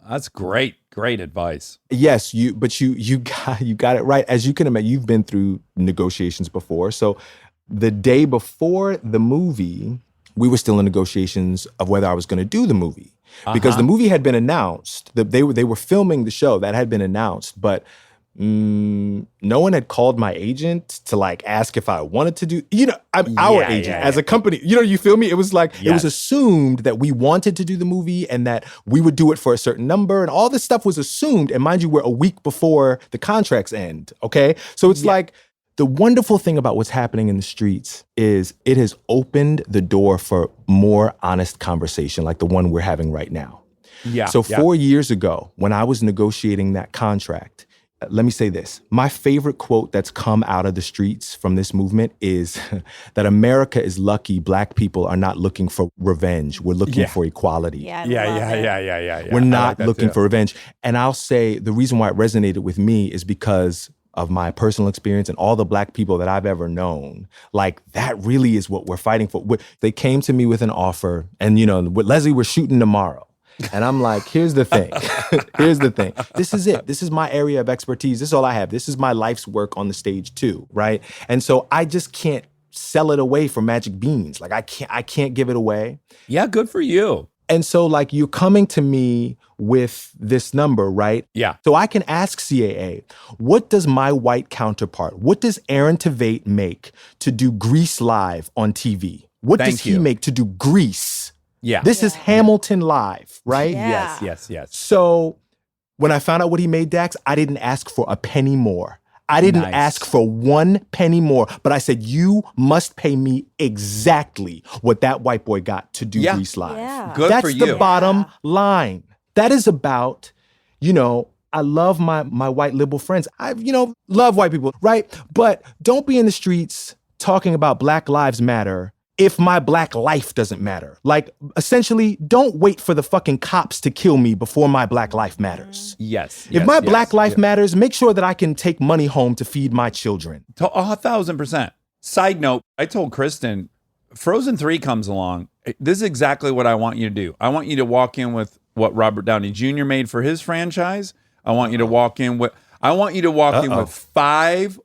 that's great. Great advice. Yes, you got it right. As you can imagine, you've been through negotiations before. So the day before the movie, we were still in negotiations of whether I was going to do the movie. Because the movie had been announced. They were filming the show. That had been announced. But no one had called my agent to like ask if I wanted to do, I'm our agent as a company. You feel me? It was like, it was assumed that we wanted to do the movie and that we would do it for a certain number, and all this stuff was assumed. And mind you, we're a week before the contracts end. Okay. So it's like, the wonderful thing about what's happening in the streets is it has opened the door for more honest conversation like the one we're having right now. Yeah. So 4 years ago, when I was negotiating that contract, Let me say this. My favorite quote that's come out of the streets from this movement is that America is lucky Black people are not looking for revenge. We're looking for equality. Yeah, I love it. Yeah. We're I not like that looking too. for revenge. And I'll say the reason why it resonated with me is because of my personal experience and all the Black people that I've ever known. Like, that really is what we're fighting for. They came to me with an offer and, with Leslie, we're shooting tomorrow. And I'm like, here's the thing. Here's the thing. This is it. This is my area of expertise. This is all I have. This is my life's work on the stage too, right? And so I just can't sell it away for magic beans. Like, I can't give it away. Yeah, good for you. And so, like, you're coming to me with this number, right? Yeah. So I can ask CAA, what does my white counterpart, what does Aaron Tveit make to do Grease live on TV? What Thank does he you. make to do Grease? Yeah. This is Hamilton live, right? Yeah. Yes. So when I found out what he made, Dax, I didn't ask for a penny more. I didn't Nice. ask for 1 penny more, but I said, you must pay me exactly what that white boy got to do Yeah. Grease live. Yeah. Good That's for you. the bottom line. That is about, I love my white liberal friends. I, love white people, right? But don't be in the streets talking about Black Lives Matter if my Black life doesn't matter. Like, essentially, don't wait for the fucking cops to kill me before my Black life matters. Yes. If my Black life matters, make sure that I can take money home to feed my children. 1,000%. Side note, I told Kristen, Frozen 3 comes along. This is exactly what I want you to do. I want you to walk in with what Robert Downey Jr. made for his franchise. I want you to walk in with 5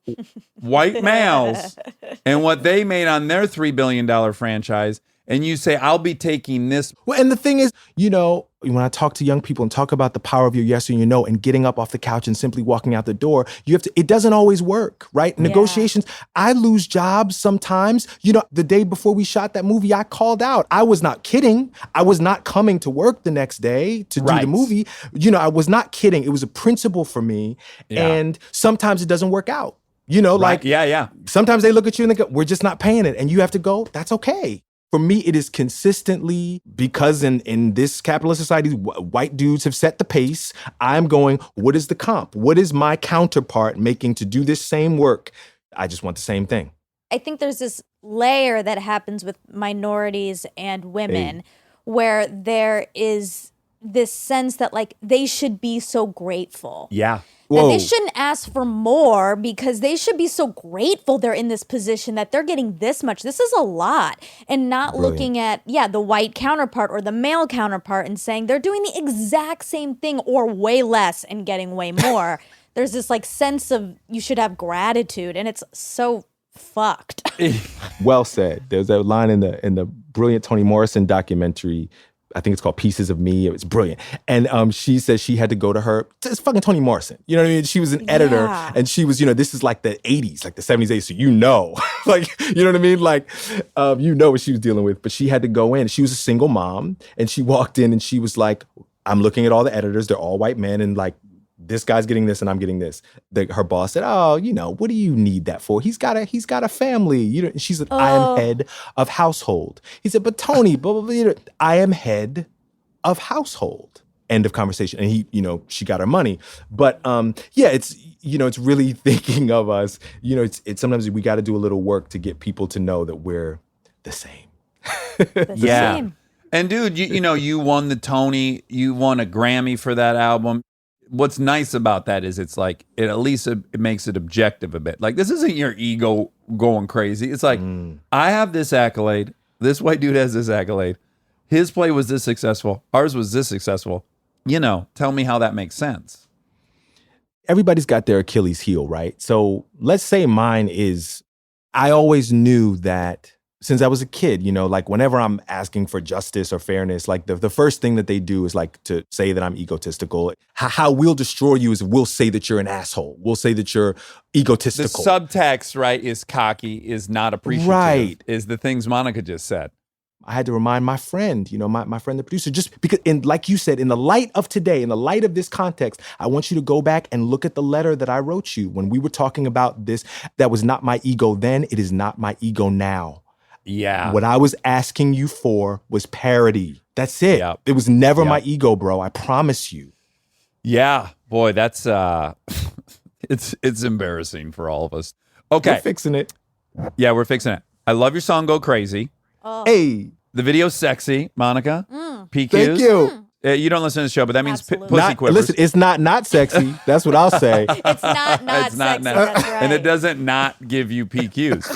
white males and what they made on their $3 billion franchise. And you say, I'll be taking this. Well, and the thing is, when I talk to young people and talk about the power of your yes or your no and getting up off the couch and simply walking out the door, it doesn't always work, right? Negotiations, I lose jobs sometimes. The day before we shot that movie, I called out. I was not kidding. I was not coming to work the next day to do Right. the movie. I was not kidding. It was a principle for me. Yeah. And sometimes it doesn't work out. Right. Yeah. Sometimes they look at you and they go, we're just not paying it. And you have to go, that's okay. For me, it is consistently, because in this capitalist society, white dudes have set the pace. I'm going, what is the comp? What is my counterpart making to do this same work? I just want the same thing. I think there's this layer that happens with minorities and women where there is this sense that, like, they should be so grateful. Yeah. That they shouldn't ask for more because they should be so grateful they're in this position that they're getting this much. This is a lot. And not looking at, the white counterpart or the male counterpart and saying they're doing the exact same thing or way less and getting way more. There's this like sense of you should have gratitude, and it's so fucked. Well said. There's a line in the brilliant Toni Morrison documentary. I think it's called Pieces of Me. It was brilliant. And she says she had to go to her, it's fucking Toni Morrison. You know what I mean? She was an editor and she was, this is like the 80s, like the 70s, 80s. So like, you know what I mean? Like, what she was dealing with. But she had to go in. She was a single mom and she walked in and she was like, I'm looking at all the editors. They're all white men. And like, this guy's getting this and I'm getting this. Her boss said, oh, what do you need that for? He's got a family. And she said, I am head of household. He said, but Tony, blah, blah, blah, I am head of household. End of conversation. And he, she got her money. But it's, it's really thinking of us. It's sometimes we got to do a little work to get people to know that we're the same. The same. And dude, you won the Tony, you won a Grammy for that album. What's nice about that is it's like, it makes it objective a bit. Like, this isn't your ego going crazy. It's like, I have this accolade. This white dude has this accolade. His play was this successful. Ours was this successful. Tell me how that makes sense. Everybody's got their Achilles heel, right? So let's say mine is, I always knew that since I was a kid, like whenever I'm asking for justice or fairness, like the first thing that they do is like to say that I'm egotistical. How we'll destroy you is we'll say that you're an asshole. We'll say that you're egotistical. The subtext, right, is cocky, is not appreciative, right, is the things Monica just said. I had to remind my friend, my friend, the producer, just because, like you said, in the light of today, in the light of this context, I want you to go back and look at the letter that I wrote you when we were talking about this. That was not my ego then. It is not my ego now. Yeah. What I was asking you for was parity. That's it. Yep. It was never my ego, bro. I promise you. Yeah. Boy, that's It's embarrassing for all of us. We're Okay. fixing it. Yeah, we're fixing it. I love your song Go Crazy. Hey, The video's sexy, Monica. PQs. thank you. You don't listen to the show, but that means Absolutely. pussy Not, quivers. listen, it's not sexy. That's what I'll say. It's not It's not sexy. now. That's right. And it doesn't not give you PQs.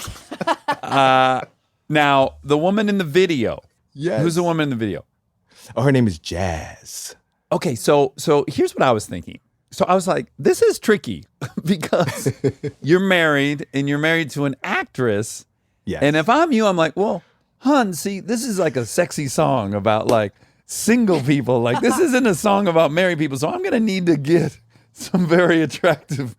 Now, the woman in the video. Yes. Who's the woman in the video? Oh, her name is Jazz. Okay, so here's what I was thinking. So I was like, this is tricky because you're married and you're married to an actress. Yes. And if I'm you, I'm like, well, hun, see, this is like a sexy song about like single people. Like this isn't a song about married people. So I'm going to need to get some very attractive.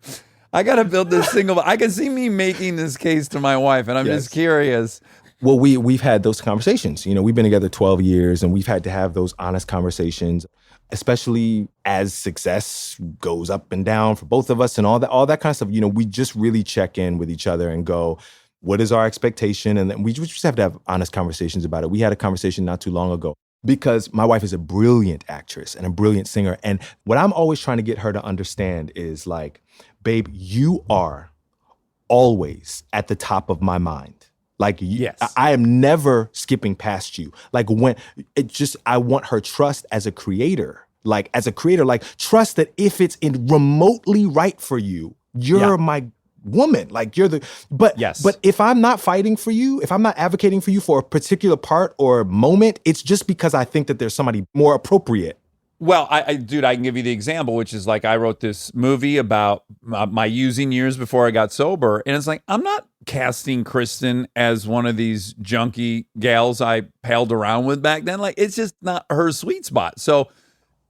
I got to build this single. I can see me making this case to my wife and I'm Yes. just curious. Well, we've had those conversations. You know, we've been together 12 years and we've had to have those honest conversations, especially as success goes up and down for both of us and all that kind of stuff. You know, we just really check in with each other and go, what is our expectation? And then we just have to have honest conversations about it. We had a conversation not too long ago because my wife is a brilliant actress and a brilliant singer. And what I'm always trying to get her to understand is like, babe, you are always at the top of my mind. Like, Yes. I am never skipping past you. Like when I want her trust as a creator. Like as a creator, like trust that if it's remotely right for you, you're my woman. Like but if I'm not fighting for you, if I'm not advocating for you for a particular part or moment, it's just because I think that there's somebody more appropriate. Well, dude, I can give you the example, which is like I wrote this movie about my using years before I got sober. And it's like, I'm not casting Kristen as one of these junky gals I paled around with back then. Like, it's just not her sweet spot. So,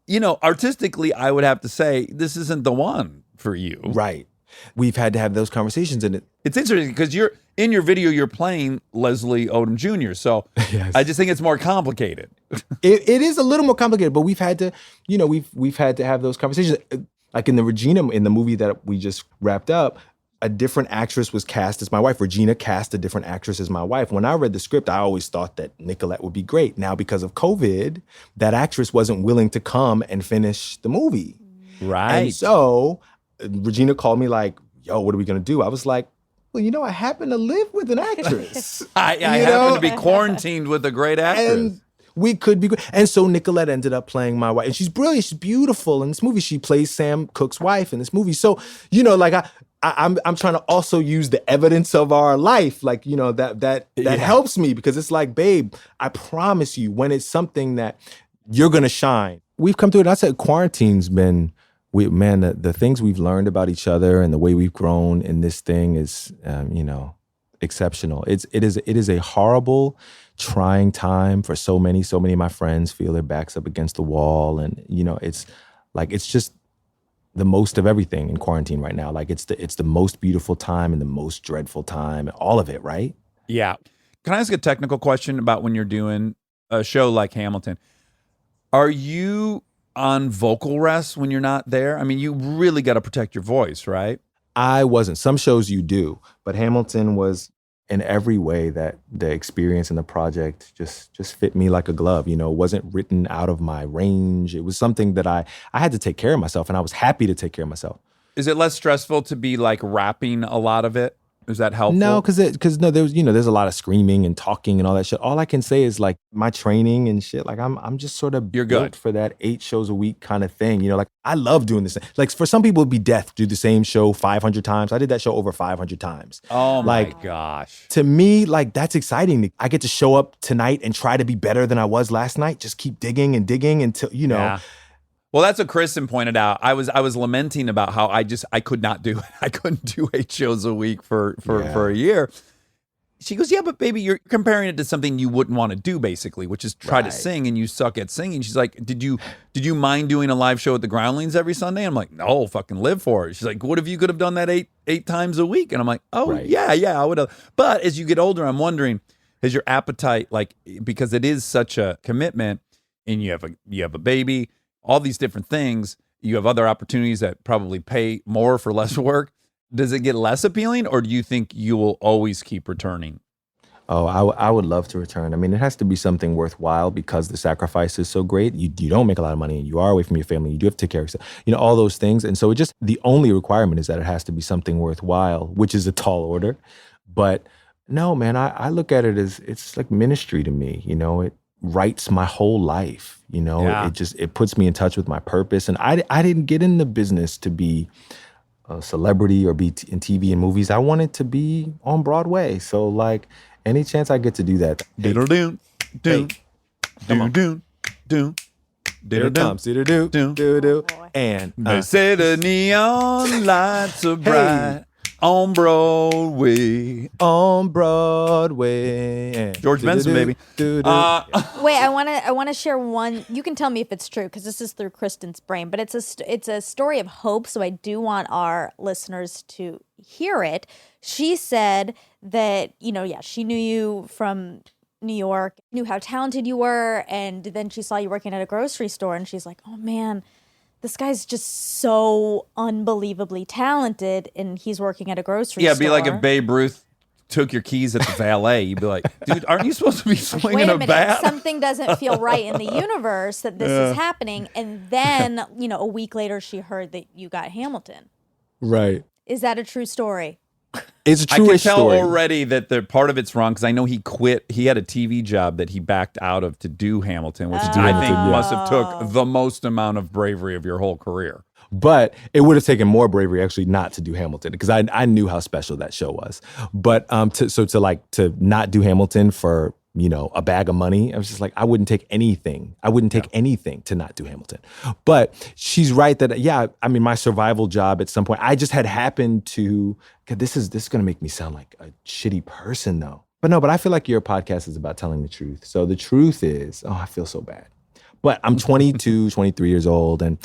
you know, artistically, I would have to say this isn't the one for you. Right. We've had to have those conversations. And It's interesting because in your video, you're playing Leslie Odom Jr. So Yes. I just think it's more complicated. it is a little more complicated, but we've had to, you know, we've had to have those conversations. Like in the movie that we just wrapped up, a different actress was cast as my wife. Regina cast a different actress as my wife. When I read the script, I always thought that Nicolette would be great. Now, because of COVID, that actress wasn't willing to come and finish the movie. Right. And so Regina called me like, yo, what are we going to do? I was like, well, you know, I happen to live with an actress. I happen to be quarantined with a great actress. And we could be great. And so Nicolette ended up playing my wife. And she's brilliant. She's beautiful in this movie. She plays Sam Cooke's wife in this movie. So, you know, like I'm trying to also use the evidence of our life. Like, you know, that helps me because it's like, babe, I promise you when it's something that you're going to shine. We've come through it. I said quarantine's been, the things we've learned about each other and the way we've grown in this thing is, you know, exceptional. It is a horrible, trying time for so many of my friends feel their backs up against the wall. And, you know, it's just the most of everything in quarantine right now. Like it's the most beautiful time and the most dreadful time, all of it, right? Yeah. Can I ask a technical question about when you're doing a show like Hamilton? Are you on vocal rest when you're not there? I mean, you really got to protect your voice, right? I wasn't. Some shows you do, but Hamilton was in every way that the experience and the project just fit me like a glove. You know, it wasn't written out of my range. It was something that I had to take care of myself, and I was happy to take care of myself. Is it less stressful to be like rapping a lot of it? Is that helpful? No, because there's a lot of screaming and talking and all that shit. All I can say is like my training and shit. Like I'm just sort of You're built good for that 8 shows a week kind of thing. You know, like I love doing this. Like for some people it'd be death to do the same show 500 times. I did that show over 500 times. Oh my Like, gosh. To me, like that's exciting. I get to show up tonight and try to be better than I was last night. Just keep digging and digging until, you know. Yeah. Well, that's what Kristen pointed out. I was lamenting about how I could not do it. I couldn't do 8 shows a week for a year. She goes, yeah, but baby, you're comparing it to something you wouldn't want to do, basically, which is try to sing, and you suck at singing. She's like, did you mind doing a live show at the Groundlings every Sunday? I'm like, no, fucking live for it. She's like, what if you could have done that eight times a week? And I'm like, oh yeah, I would have. But as you get older, I'm wondering, is your appetite like, because it is such a commitment, and you have a baby, all these different things, you have other opportunities that probably pay more for less work. Does it get less appealing, or do you think you will always keep returning? Oh, I would love to return. I mean, it has to be something worthwhile because the sacrifice is so great. You don't make a lot of money. You are away from your family. You do have to take care of yourself. All those things. And so the only requirement is that it has to be something worthwhile, which is a tall order. But no, man, I look at it as it's like ministry to me. It writes my whole life. Yeah. It puts me in touch with my purpose. And I didn't get in the business to be a celebrity or be in TV and movies. I wanted to be on Broadway. So like any chance I get to do that. Diddle-doo, doo, Come on. doo, doo, Here it comes. Do. And They say the neon lights are bright on Broadway. on Broadway. And George Benson, baby. Wait, I want to share one. You can tell me if it's true because this is through Kristen's brain, but it's a story of hope. So I do want our listeners to hear it. She said that she knew you from New York, knew how talented you were, and then she saw you working at a grocery store, and she's like, "Oh man, this guy's just so unbelievably talented, and he's working at a grocery store." Yeah, it'd be like if Babe Ruth took your keys at the valet. You'd be like, dude, aren't you supposed to be swinging Wait a a minute, bat? something doesn't feel right in the universe that this is happening. And then, a week later, she heard that you got Hamilton. Right. Is that a true story? It's a I can true tell story. already that the part of it's wrong because I know he quit. He had a TV job that he backed out of to do Hamilton, which I think Hamilton, yeah. must have took the most amount of bravery of your whole career. But it would have taken more bravery actually not to do Hamilton because I knew how special that show was. But to not do Hamilton for a bag of money, I was just like, I wouldn't take anything. I wouldn't take anything to not do Hamilton. But she's right that my survival job at some point, I just had happened to. God, this is going to make me sound like a shitty person though. But no, but I feel like your podcast is about telling the truth. So the truth is, I feel so bad. But I'm 22, 23 years old, and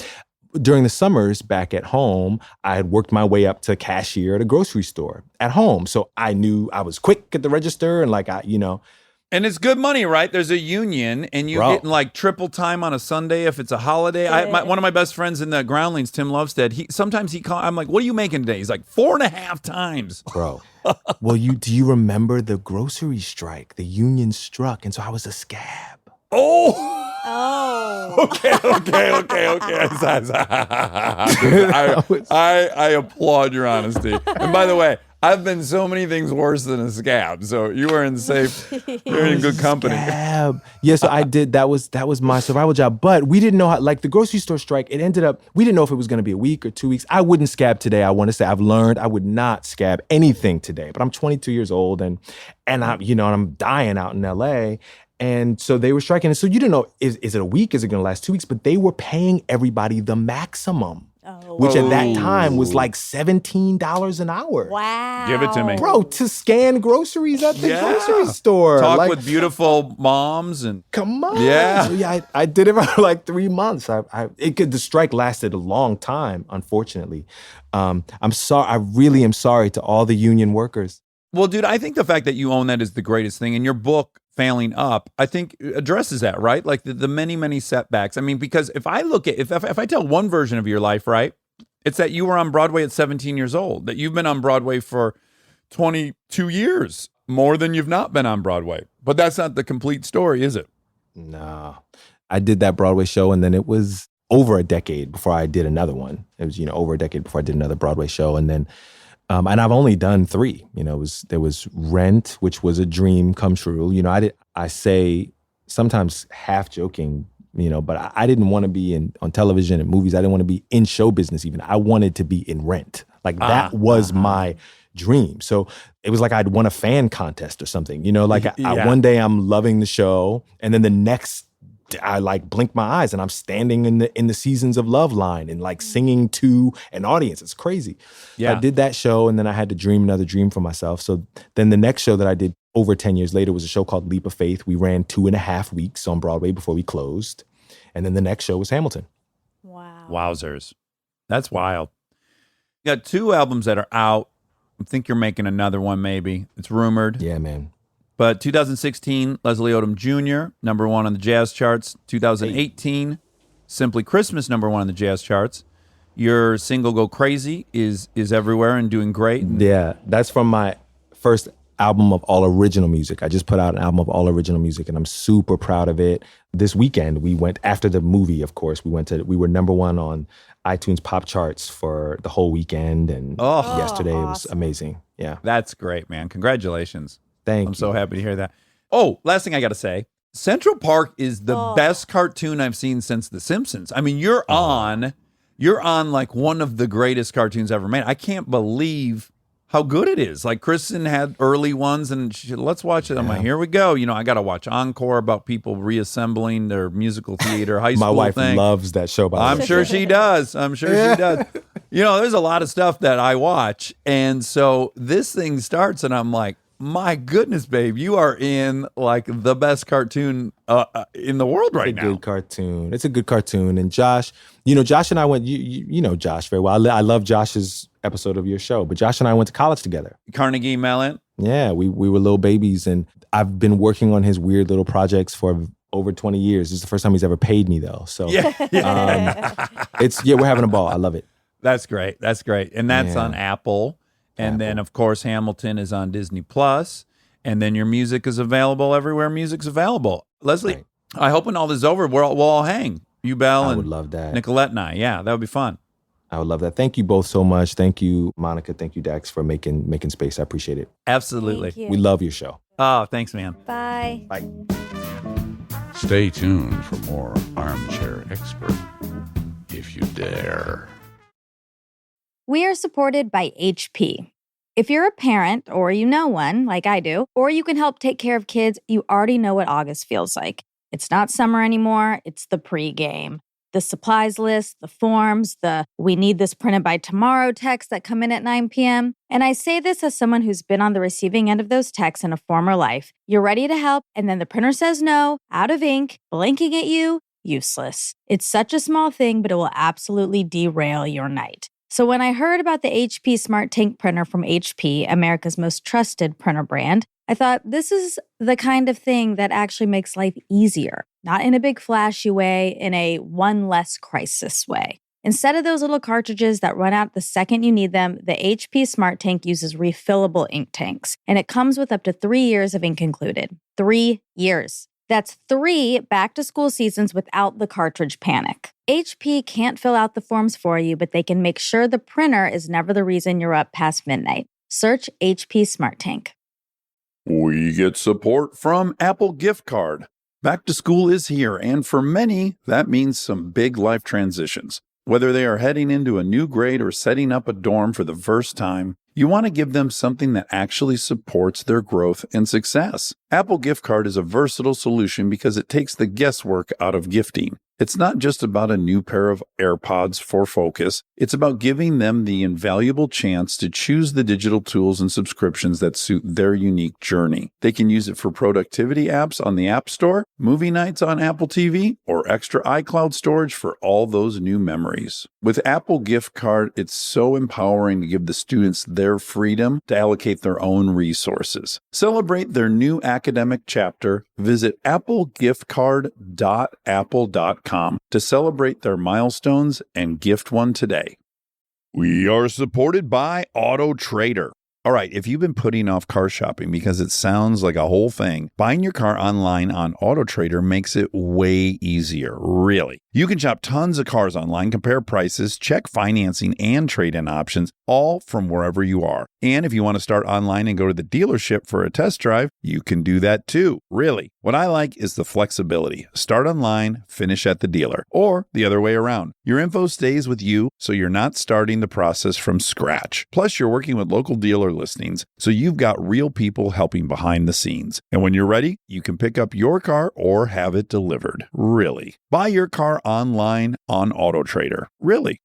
during the summers back at home, I had worked my way up to cashier at a grocery store at home. So I knew I was quick at the register and And it's good money, right? There's a union, and you're getting like triple time on a Sunday if it's a holiday. One of my best friends in the Groundlings, Tim Lovestead, sometimes I'm like, what are you making today? He's like, 4.5 times. Bro. Well, do you remember the grocery strike? The union struck, and so I was a scab. Oh! Okay. I applaud your honesty. And by the way, I've been so many things worse than a scab, so you are in you're in good company. Scab. Yeah, so I did. That was my survival job. But we didn't know how. Like the grocery store strike, it ended up. We didn't know if it was going to be a week or 2 weeks. I wouldn't scab today. I want to say I've learned I would not scab anything today. But I'm 22 years old, and I'm dying out in L.A. And so they were striking. And so you didn't know, is it a week? Is it going to last 2 weeks? But they were paying everybody the maximum, which at that time was like $17 an hour. Wow. Give it to me. Bro, to scan groceries at the grocery store. Talk with beautiful moms and Come on. Yeah. So I did it for like 3 months. The strike lasted a long time, unfortunately. I'm sorry. I really am sorry to all the union workers. Well, dude, I think the fact that you own that is the greatest thing. And your book, Failing Up, I think addresses that, right? Like the many, many setbacks. I mean, because if I look at, if I tell one version of your life, right, it's that you were on Broadway at 17 years old, that you've been on Broadway for 22 years, more than you've not been on Broadway. But that's not the complete story, is it? No. I did that Broadway show, and then it was over a decade before I did another one. It was, over a decade before I did another Broadway show. And then and I've only done 3. There was Rent, which was a dream come true. I say sometimes half joking, but I didn't want to be on television and movies. I didn't want to be in show business even. I wanted to be in Rent. Like that was my dream. So it was like I'd won a fan contest or something. One day I'm loving the show, and then the next I like blink my eyes and I'm standing in the Seasons of Love line and like singing to an audience. It's crazy. Yeah. I did that show, and then I had to dream another dream for myself. So then the next show that I did over 10 years later was a show called Leap of Faith. We ran 2.5 weeks on Broadway before we closed. And then the next show was Hamilton. Wow. Wowzers. That's wild. You got 2 albums that are out. I think you're making another one maybe. It's rumored. Yeah, man. But 2016, Leslie Odom Jr., number 1 on the jazz charts. 2018, Simply Christmas, number 1 on the jazz charts. Your single Go Crazy is everywhere and doing great. Yeah, that's from my first album of all original music. I just put out an album of all original music, and I'm super proud of it. This weekend, we went, after the movie, of course, we were number one on iTunes pop charts for the whole weekend. And yesterday it was amazing. Yeah. That's great, man. Congratulations. Thank you. I'm so happy to hear that. Oh, last thing I got to say. Central Park is the best cartoon I've seen since The Simpsons. I mean, you're on like one of the greatest cartoons ever made. I can't believe how good it is. Like Kristen had early ones and she said, let's watch it. I'm like, here we go. You know, I got to watch Encore about people reassembling their musical theater high school My wife thing. loves that show, by the way. I'm sure she does. I'm sure she does. You know, there's a lot of stuff that I watch. And so this thing starts and I'm like, my goodness, babe, you are in like the best cartoon in the world right now. It's a good cartoon. It's a good cartoon. And Josh, you know, Josh and I went, you know Josh very well. I love Josh's episode of your show, but Josh and I went to college together. Carnegie Mellon. Yeah, we were little babies, and I've been working on his weird little projects for over 20 years. This is the first time he's ever paid me, though. So we're having a ball. I love it. That's great. That's great. And that's on Apple. And then, of course, Hamilton is on Disney Plus. And then your music is available everywhere music's available. Leslie, I hope when all this is over, we'll all hang. You, Belle, I and would love that. Nicolette and I. Yeah, that would be fun. I would love that. Thank you both so much. Thank you, Monica. Thank you, Dax, for making space. I appreciate it. Absolutely. Thank you. We love your show. Oh, thanks, man. Bye. Bye. Stay tuned for more Armchair Expert, if you dare. We are supported by HP. If you're a parent or you know one, like I do, or you can help take care of kids, you already know what August feels like. It's not summer anymore, it's the pregame. The supplies list, the forms, the "we need this printed by tomorrow" texts that come in at 9 p.m. And I say this as someone who's been on the receiving end of those texts in a former life. You're ready to help, and then the printer says no, out of ink, blinking at you, useless. It's such a small thing, but it will absolutely derail your night. So when I heard about the HP Smart Tank printer from HP, America's most trusted printer brand, I thought this is the kind of thing that actually makes life easier, not in a big flashy way, in a one less crisis way. Instead of those little cartridges that run out the second you need them, the HP Smart Tank uses refillable ink tanks, and it comes with up to 3 years of ink included. 3 years. That's 3 back-to-school seasons without the cartridge panic. HP can't fill out the forms for you, but they can make sure the printer is never the reason you're up past midnight. Search HP Smart Tank. We get support from Apple Gift Card. Back to school is here, and for many, that means some big life transitions. Whether they are heading into a new grade or setting up a dorm for the first time, you want to give them something that actually supports their growth and success. Apple Gift Card is a versatile solution because it takes the guesswork out of gifting. It's not just about a new pair of AirPods for focus. It's about giving them the invaluable chance to choose the digital tools and subscriptions that suit their unique journey. They can use it for productivity apps on the App Store, movie nights on Apple TV, or extra iCloud storage for all those new memories. With Apple Gift Card, it's so empowering to give the students their freedom to allocate their own resources. Celebrate their new academic chapter. Visit applegiftcard.apple.com to celebrate their milestones and gift one today. We are supported by Auto Trader. All right, if you've been putting off car shopping because it sounds like a whole thing, buying your car online on Auto Trader makes it way easier, really. You can shop tons of cars online, compare prices, check financing and trade-in options, all from wherever you are. And if you want to start online and go to the dealership for a test drive, you can do that too, really. What I like is the flexibility. Start online, finish at the dealer, or the other way around. Your info stays with you, so you're not starting the process from scratch. Plus, you're working with local dealer listings, so you've got real people helping behind the scenes. And when you're ready, you can pick up your car or have it delivered. Really. Buy your car online on Auto Trader. Really.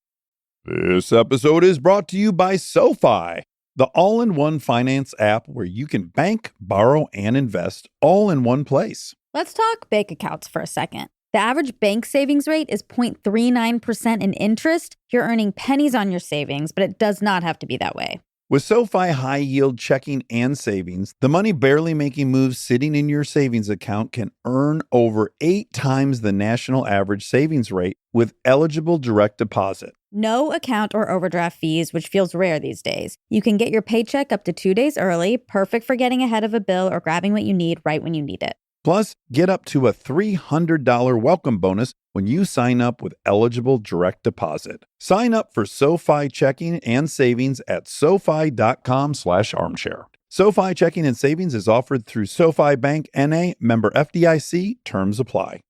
This episode is brought to you by SoFi, the all-in-one finance app where you can bank, borrow, and invest all in one place. Let's talk bank accounts for a second. The average bank savings rate is 0.39% in interest. You're earning pennies on your savings, but it does not have to be that way. With SoFi high yield checking and savings, the money barely making moves sitting in your savings account can earn over 8 times the national average savings rate with eligible direct deposit. No account or overdraft fees, which feels rare these days. You can get your paycheck up to 2 days early, perfect for getting ahead of a bill or grabbing what you need right when you need it. Plus, get up to a $300 welcome bonus when you sign up with eligible direct deposit. Sign up for SoFi checking and savings at SoFi.com/armchair. SoFi checking and savings is offered through SoFi Bank N.A. member FDIC. Terms apply.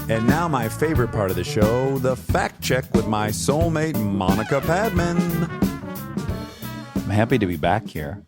And now my favorite part of the show, the fact check with my soulmate, Monica Padman. I'm happy to be back here.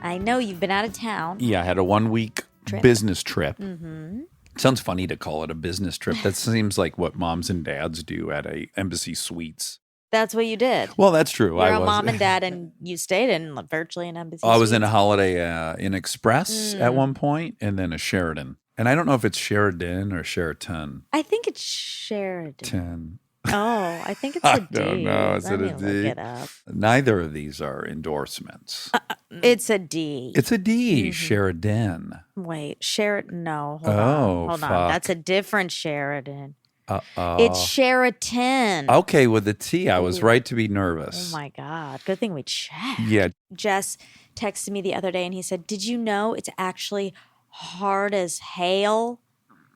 I know you've been out of town. Yeah, I had a 1-week Trip. business trip. Mm-hmm. Sounds funny to call it a business trip. That seems like what moms and dads do at a Embassy Suites. That's what you did. Well, that's true. You're a mom and dad, and you stayed in virtually an Embassy I was in a Suites. Holiday Inn Express at one point, and then a Sheraton. And I don't know if it's Sheridan or Sheraton. I think it's Sheridan. 10. Oh, I think it's a D. I don't know. Is Let it me a look D? it up. Neither of these are endorsements. It's a D. It's a D, Sheridan. Wait, Sheridan? No, hold Oh, on. Hold fuck. on. That's a different Sheridan. Uh-oh. It's Sheraton. Okay, with the T, I was right to be nervous. Oh my God. Good thing we checked. Yeah. Jess texted me the other day and he said, "Did you know it's actually hard as hail,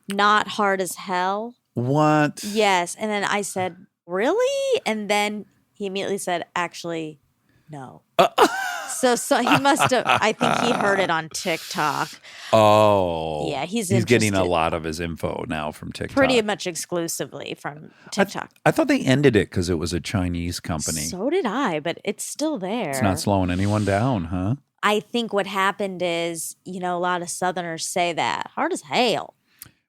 not hard as hell?" What? Yes. And then I said, "Really?" And then he immediately said, "Actually, no." So he must have, I think he heard it on TikTok. Oh. Yeah, he's getting a interested. lot of his info now from TikTok. Pretty much exclusively from TikTok. I thought they ended it because it was a Chinese company. So did I, but it's still there. It's not slowing anyone down, huh? I think what happened is, a lot of Southerners say that. Hard as hail.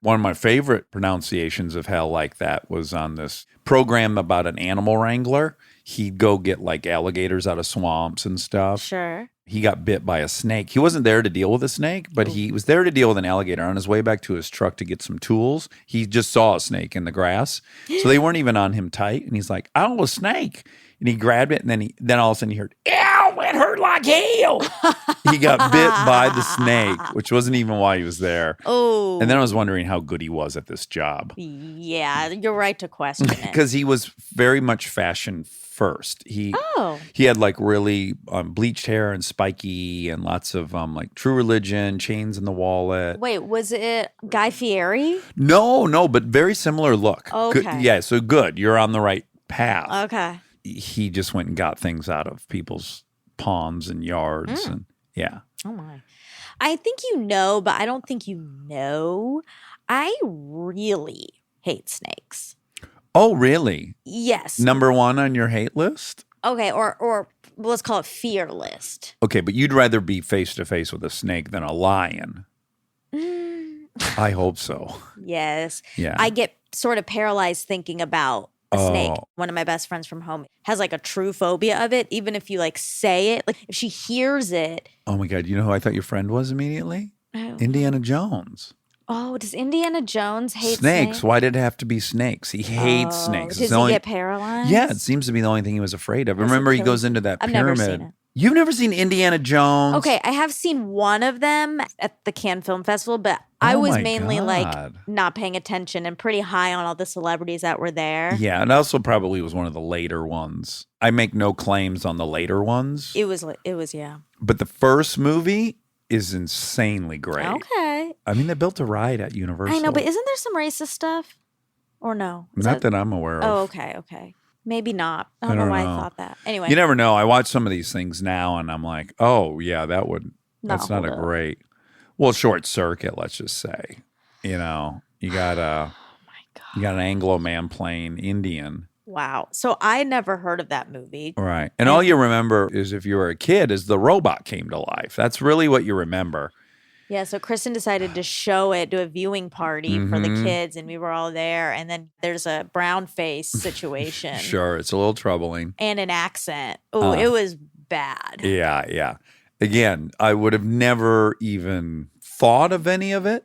One of my favorite pronunciations of hell like that was on this program about an animal wrangler. He'd go get like alligators out of swamps and stuff. Sure. He got bit by a snake. He wasn't there to deal with a snake, but he was there to deal with an alligator. On his way back to his truck to get some tools, he just saw a snake in the grass. So they weren't even on him tight. And he's like, "Oh, a snake." And he grabbed it, and then all of a sudden he heard, "Ow, it hurt like hell." He got bit by the snake, which wasn't even why he was there. Oh. And then I was wondering how good he was at this job. Yeah, you're right to question it. Because he was very much fashion first. He had like really bleached hair and spiky and lots of like True Religion, chains in the wallet. Wait, was it Guy Fieri? No, but very similar look. Okay. Good, yeah, so good. You're on the right path. Okay. He just went and got things out of people's ponds and yards. And yeah. Oh, my. I think you know, but I don't think you know. I really hate snakes. Oh, really? Yes. Number one on your hate list? Okay, or let's call it fear list. Okay, but you'd rather be face to face with a snake than a lion. I hope so. Yes. Yeah. I get sort of paralyzed thinking about a snake. Oh. One of my best friends from home has like a true phobia of it. Even if you like say it, like if she hears it. Oh my God. You know who I thought your friend was immediately? Oh, Indiana Jones. does Indiana Jones hate Snakes. Why did it have to be snakes? He hates snakes. Does It's the he only- get paralyzed? Yeah, it seems to be the only thing he was afraid of. Remember, he kill goes him? into that I've pyramid. never seen it. You've never seen Indiana Jones? Okay, I have seen one of them at the Cannes Film Festival, but I Oh was my mainly God. like not paying attention and pretty high on all the celebrities that were there. Yeah, and also probably was one of the later ones. I make no claims on the later ones, It was, yeah. but the first movie is insanely great. Okay. I mean, they built a ride at Universal. I know, but isn't there some racist stuff? Or no? Is Not that I'm aware of. Oh, okay. Maybe not. I don't know why I thought that. Anyway. You never know. I watch some of these things now, and I'm like, oh yeah, that's not a hold up. great. Well, short circuit. Let's just say, you got Oh you got an Anglo man playing Indian, Wow. So I never heard of that movie. right? And all you remember is if you were a kid, is the robot came to life. That's really what you remember. Yeah, so Kristen decided to show it, do a viewing party for the Mhm. kids, and we were all there. And then there's a brown face situation. Sure, it's a little troubling. And an accent. Oh, it was bad. Yeah. Again, I would have never even thought of any of it.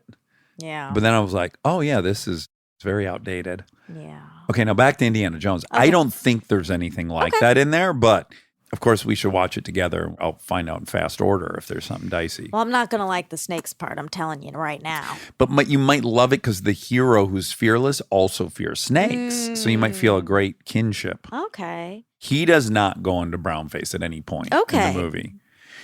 Yeah. But then I was like, oh, yeah, this is very outdated. Yeah. Okay, now back to Indiana Jones. I don't think there's anything like that in there, but of course we should watch it together. I'll find out in fast order if there's something dicey. Well, I'm not going to like the snakes part. I'm telling you right now. But you might love it because the hero who's fearless also fears snakes. So you might feel a great kinship. Okay. He does not go into brownface at any point in Okay. the movie.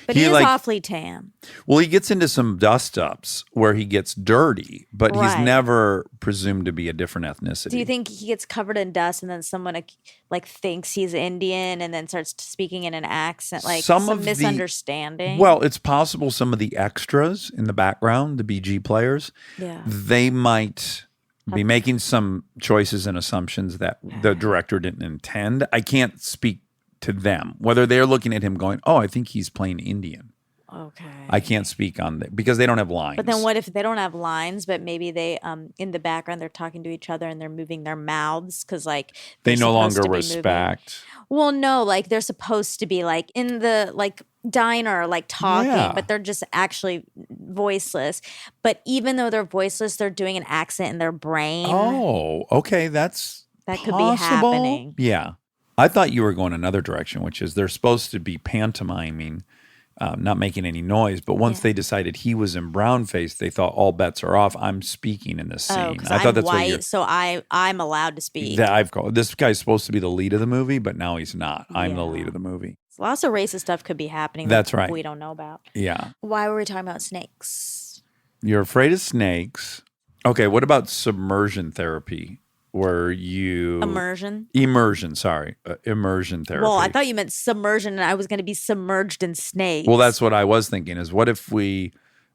But he is awfully tan. Well, he gets into some dust-ups where he gets dirty, but he's Right. never presumed to be a different ethnicity. Do you think he gets covered in dust and then someone like thinks he's Indian and then starts speaking in an accent, like Some some of the- misunderstanding? Well, it's possible some of the extras in the background, the BG players, yeah. they might be making some choices and assumptions that the director didn't intend. I can't speak to them, whether they're looking at him going, oh, I think he's playing Indian. Okay. I can't speak on that because they don't have lines. But then what if they don't have lines, but maybe they in the background they're talking to each other and they're moving their mouths because like they they're no supposed longer to be respect. Well, no, like they're supposed to be like in the like diner, like talking, Yeah. but they're just actually voiceless. But even though they're voiceless, they're doing an accent in their brain. Oh, okay. That's That could be possible. happening. Yeah. I thought you were going another direction, which is they're supposed to be pantomiming, not making any noise. But once they decided he was in brownface, they thought all bets are off. I'm speaking in this scene. Oh, because I thought I'm that's what you're. white, so I'm allowed to speak. That I've called. This guy's supposed to be the lead of the movie, but now he's not. I'm the lead of the movie. Lots of racist stuff could be happening. That's that right. We don't know about. Yeah. Why were we talking about snakes? You're afraid of snakes. Okay. What about submersion therapy? Where you Immersion. immersion therapy. Well, I thought you meant submersion, and I was going to be submerged in snakes. Well, that's what I was thinking is what if we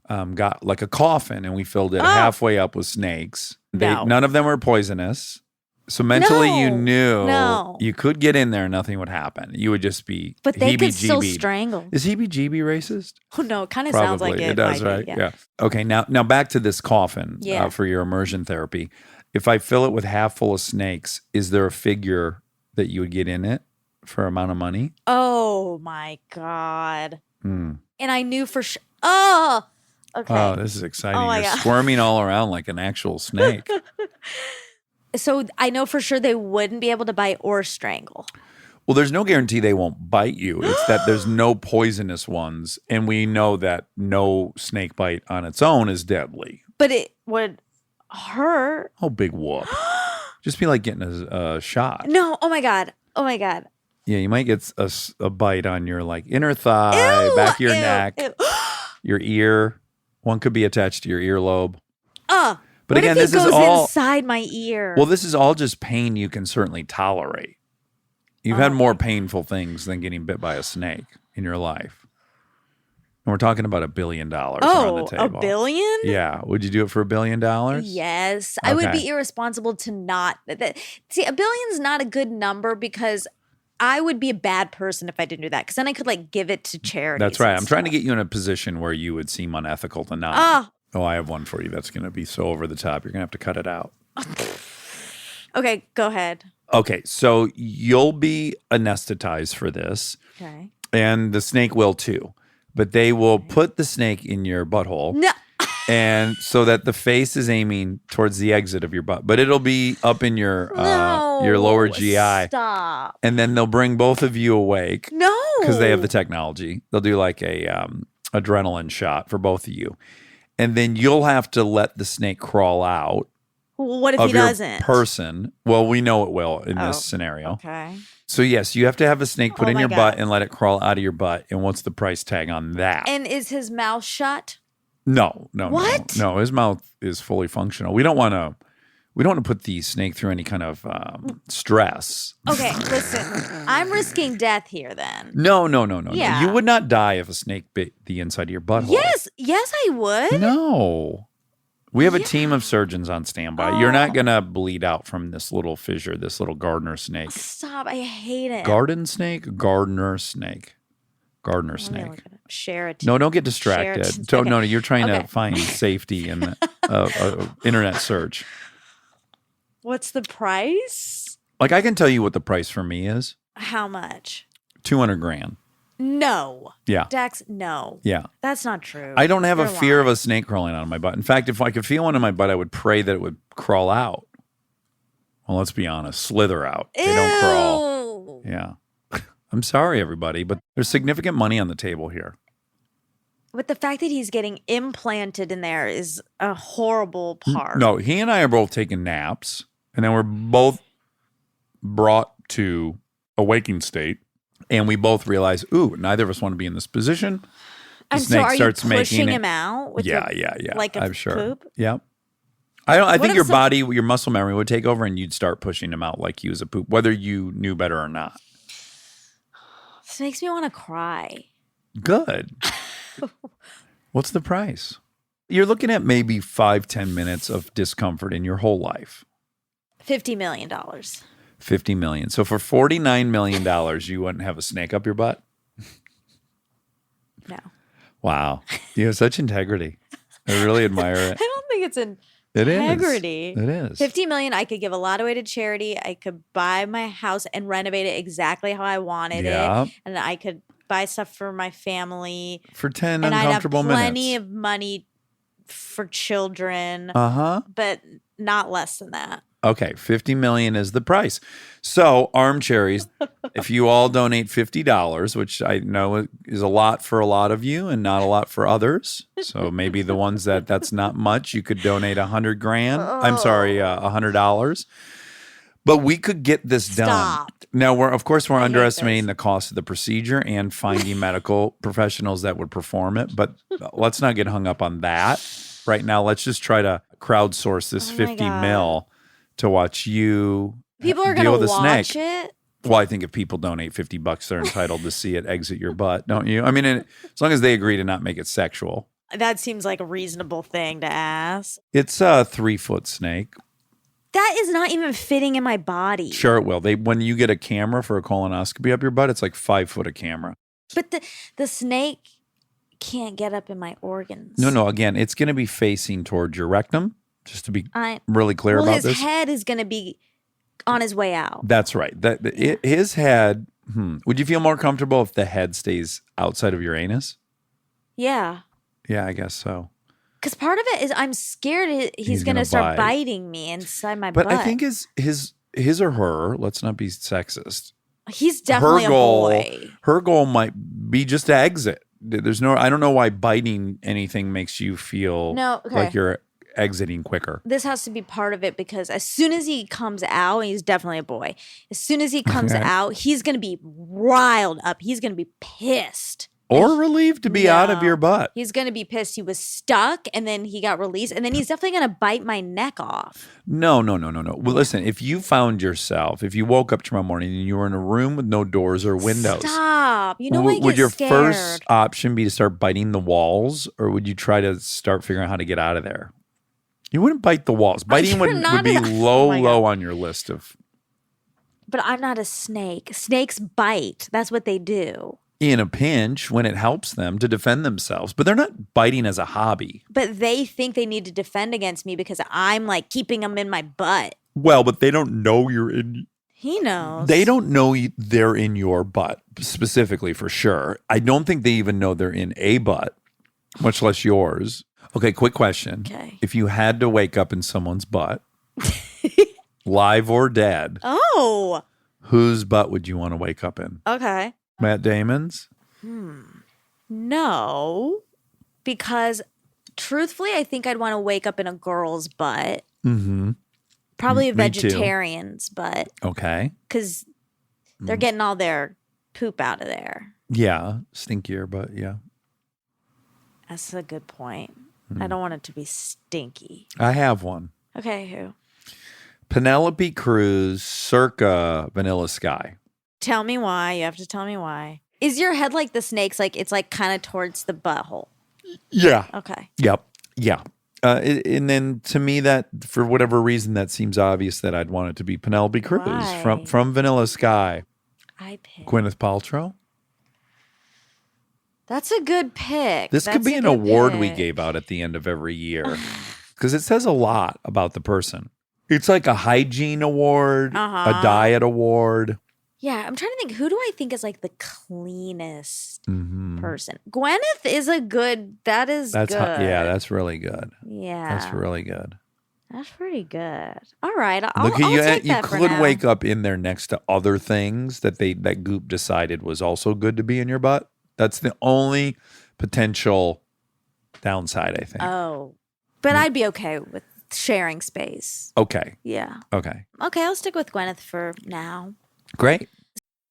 got like a coffin and we filled it halfway up with snakes? No. None of them were poisonous. So mentally you knew No. you could get in there and nothing would happen. You would just be But they could still heebie-jeebied. strangle. Is heebie-jeebie racist? Oh, no, it kind of sounds like it. does, might right? be, Yeah. Okay, now back to this coffin Yeah. for your immersion therapy. If I fill it with half full of snakes, is there a figure that you would get in it for amount of money? Oh, my God. Hmm. And I knew for sure. Oh, okay. Oh, this is exciting. Oh my You're God. squirming all around like an actual snake. So I know for sure they wouldn't be able to bite or strangle. Well, there's no guarantee they won't bite you. It's that there's no poisonous ones. And we know that no snake bite on its own is deadly. But it would hurt. Oh, big whoop. Just be like getting a shot. No. Oh, my God. Oh, my God. Yeah, you might get a bite on your like inner thigh, Ew, back of your ew, neck, ew. your ear. One could be attached to your earlobe. But What again, if this it is goes all inside my ear? well, this is all just pain you can certainly tolerate. You've had more painful things than getting bit by a snake in your life. And we're talking about $1 billion on the table. $1 billion? Yeah. Would you do it for $1 billion? Yes. I would Okay. be irresponsible to not. See, $1 billion's not a good number because I would be a bad person if I didn't do that. Because then I could like give it to charity. That's right. I'm trying to get you in a position where you would seem unethical to not. Oh, I have one for you that's going to be so over the top. You're going to have to cut it out. Okay, go ahead. Okay. So you'll be anesthetized for this, Okay. and the snake will too. But they will put the snake in your butthole. No. And so that the face is aiming towards the exit of your butt, but it'll be up in your lower GI. Stop. And then they'll bring both of you awake No. because they have the technology. They'll do like a adrenaline shot for both of you, and then you'll have to let the snake crawl out What if of he your doesn't? person. Well, we know it will in Oh, this scenario. Okay. So yes, you have to have a snake put Oh in my your God. butt and let it crawl out of your butt. And what's the price tag on that? And is his mouth shut? No. What? No, his mouth is fully functional. We don't want to put the snake through any kind of stress. Okay, listen. I'm risking death here then. No. Yeah. You would not die if a snake bit the inside of your butthole. Yes, I would. No. We have a team of surgeons on standby. You're Oh. not going to bleed out from this little fissure, this little gardener snake. Stop. I hate it. Garden snake? Gardener snake. Gardener Let me snake. look at it. Share it. No, don't get distracted. Share it. Don't, Okay. No, you're trying Okay. to find safety in internet search. What's the price? Like I can tell you what the price for me is. How much? $200,000. No. Yeah. Dax, no. Yeah. That's not true. I don't have a You're fear of lying. a snake crawling out of my butt. In fact, if I could feel one in my butt, I would pray that it would crawl out. Well, let's be honest. Slither out. They don't crawl. Ew. Yeah. I'm sorry, everybody, but there's significant money on the table here. But the fact that he's getting implanted in there is a horrible part. No, he and I are both taking naps, and then we're both brought to a waking state, and we both realize, ooh, neither of us want to be in this position. The And so snake are you starts pushing making him out? With yeah. Like a I'm sure. poop? Yeah. I What think if your some- body, your muscle memory would take over, and you'd start pushing him out like he was a poop, whether you knew better or not. This makes me want to cry. Good. What's the price? You're looking at maybe 5-10 minutes of discomfort in your whole life. $50 million. $50 million. So for $49 million, you wouldn't have a snake up your butt? No. Wow. You have such integrity. I really admire I it. don't think it's It is. integrity. It is. $50 million, I could give a lot away to charity. I could buy my house and renovate it exactly how I wanted Yeah. it. And I could buy stuff for my family. For 10 And I'd have uncomfortable plenty minutes. of money for children, Uh-huh. but not less than that. Okay, $50 million is the price. So, Armcharies, if you all donate $50, which I know is a lot for a lot of you and not a lot for others. So maybe the ones that's not much, you could donate $100,000. I'm sorry, $100. But we could get this done. Stop. Now, we're hate underestimating this. the cost of the procedure and finding medical professionals that would perform it. But let's not get hung up on that right now. Let's just try to crowdsource this Oh my 50 God. mil to watch you People are deal going with to a watch snake. it. Well, I think if people donate $50, they're entitled to see it exit your butt, don't you? I mean, as long as they agree to not make it sexual. That seems like a reasonable thing to ask. It's a 3-foot snake. That is not even fitting in my body. Sure, it will. When you get a camera for a colonoscopy up your butt, it's like 5 foot of camera. But the snake can't get up in my organs. No. Again, it's going to be facing towards your rectum. Just to be I really clear well, about his this. head is going to be on his way out. That's right. His head. Would you feel more comfortable if the head stays outside of your anus? Yeah. Yeah, I guess so. Because part of it is I'm scared he's going gonna to start bite. biting me inside my But butt. I think his or her. Let's not be sexist. he's definitely her goal, a boy. Her goal might be just to exit. I don't know why biting anything makes you feel No, okay. like you're exiting quicker. This has to be part of it because as soon as he comes out, and he's definitely a boy. As soon as he comes Okay. out, he's going to be riled up. He's going to be pissed. Or relieved to be out of No. your butt. He's going to be pissed. He was stuck and then he got released. And then he's definitely going to bite my neck off. No. Well, listen, if you found yourself, if you woke up tomorrow morning and you were in a room with no doors or windows, Stop. You know what? would your scared. first option be to start biting the walls, or would you try to start figuring out how to get out of there? You wouldn't bite the walls. Biting You're would not be a- low Oh my God. on your list of. But I'm not a snake. Snakes bite. That's what they do. In a pinch, when it helps them to defend themselves, but they're not biting as a hobby. But they think they need to defend against me because I'm like keeping them in my butt. Well, but they don't know you're in. He knows. They don't know they're in your butt specifically, for sure. I don't think they even know they're in a butt, much less yours. Okay, quick question. Okay. If you had to wake up in someone's butt, live or dead, Oh, whose butt would you want to wake up in? okay. Matt Damon's? No, because truthfully, I think I'd want to wake up in a girl's butt. Mm-hmm. Probably a Me too. vegetarian's butt Okay. because they're Mm-hmm. getting all their poop out of there. Yeah, stinkier, but yeah. That's a good point. Mm-hmm. I don't want it to be stinky. I have one. Okay, who? Penelope Cruz circa Vanilla Sky. Tell me why. You have to tell me why. Is your head like the snake's? Like it's like kind of towards the butthole. Yeah. Okay. Yep. Yeah. And then to me, that for whatever reason, that seems obvious that I'd want it to be Penelope Cruz Why? from Vanilla Sky. I pick. Gwyneth Paltrow. That's a good pick. This could That's be a an good award we pick. gave out at the end of every year because it says a lot about the person. It's like a hygiene award, a Uh-huh. diet award. Yeah, I'm trying to think. Who do I think is like the cleanest Mhm. person? Gwyneth is a good. That is That's good. yeah, that's really good. Yeah. That's really good. That's pretty good. All right, I'll Look, you take that for could now. wake up in there next to other things that Goop decided was also good to be in your butt. That's the only potential downside, I think. Oh, but I'd be okay with sharing space. Okay. Yeah. Okay. Okay, I'll stick with Gwyneth for now. Great.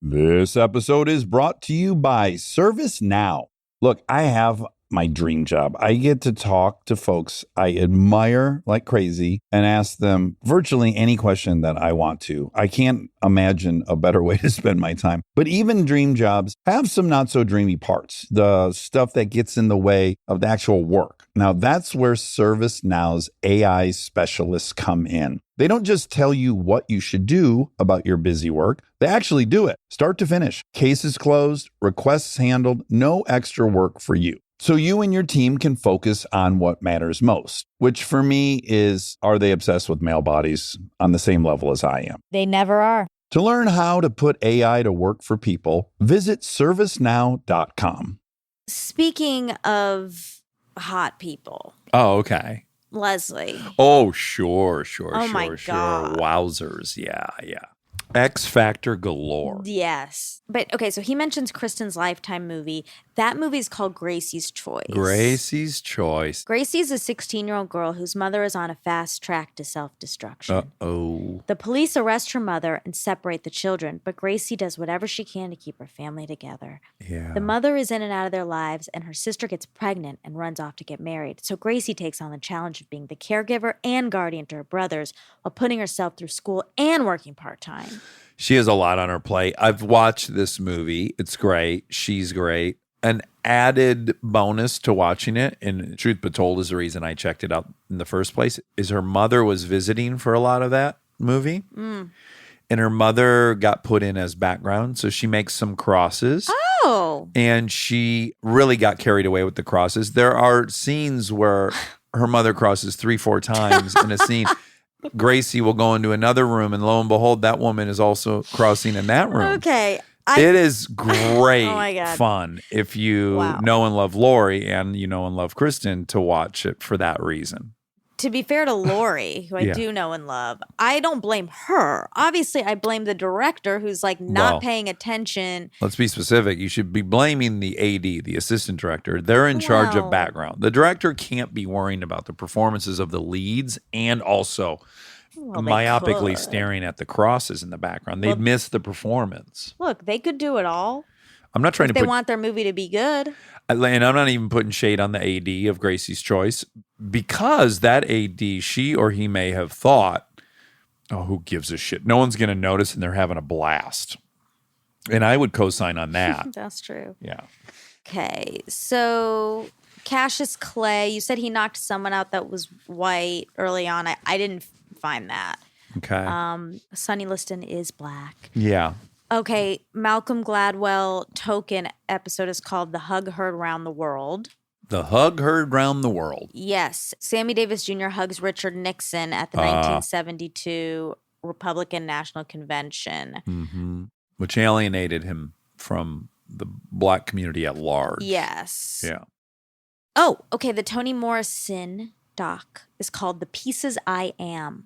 This episode is brought to you by ServiceNow. Look, I have my dream job. I get to talk to folks I admire like crazy and ask them virtually any question that I want to. I can't imagine a better way to spend my time. But even dream jobs have some not so dreamy parts, the stuff that gets in the way of the actual work. Now, that's where ServiceNow's AI specialists come in. They don't just tell you what you should do about your busy work. They actually do it, start to finish. Cases closed, requests handled, no extra work for you. So you and your team can focus on what matters most, which for me is, are they obsessed with male bodies on the same level as I am? They never are. To learn how to put AI to work for people, visit servicenow.com. Speaking of hot people, Oh, okay. Leslie. Oh, sure. Oh, my God. Wowzers. Yeah. X Factor galore. Yes. But okay, so he mentions Kristen's Lifetime movie. That movie is called Gracie's Choice. Gracie's Choice. Gracie's a 16-year-old girl whose mother is on a fast track to self-destruction. Uh-oh. The police arrest her mother and separate the children, but Gracie does whatever she can to keep her family together. Yeah. The mother is in and out of their lives, and her sister gets pregnant and runs off to get married. So Gracie takes on the challenge of being the caregiver and guardian to her brothers while putting herself through school and working part-time. She has a lot on her plate. I've watched this movie. It's great. She's great. An added bonus to watching it, and truth be told is the reason I checked it out in the first place, is her mother was visiting for a lot of that movie. And her mother got put in as background, so she makes some crosses. Oh. And she really got carried away with the crosses. There are scenes where her mother crosses 3-4 times in a scene. Gracie will go into another room, and lo and behold, that woman is also crossing in that room. Okay. It is great Oh my God. fun if you Wow. know and love Lori and you know and love Kristen to watch it for that reason. To be fair to Lori, who I Yeah. do know and love, I don't blame her. Obviously, I blame the director who's like not Well, paying attention. Let's be specific. You should be blaming the AD, the assistant director. They're in charge Wow. of background. The director can't be worrying about the performances of the leads and also Well, they myopically could. staring at the crosses in the background. They'd Well- miss the performance. Look, they could do it all. I'm not trying If to they put want their movie to be good. And I'm not even putting shade on the AD of Gracie's Choice because that AD, she or he may have thought, oh, who gives a shit? No one's going to notice and they're having a blast. And I would co-sign on that. That's true. Yeah. Okay, so Cassius Clay, you said he knocked someone out that was white early on. I didn't find that. Okay. Sonny Liston is black. Yeah. Okay, Malcolm Gladwell Token episode is called The Hug Heard Round the World. The hug heard round the world. Yes, Sammy Davis Jr. hugs Richard Nixon at the 1972 Republican National Convention. Mm-hmm. Which alienated him from the black community at large. Yes. Yeah. Oh, okay, the Toni Morrison doc is called The Pieces I Am.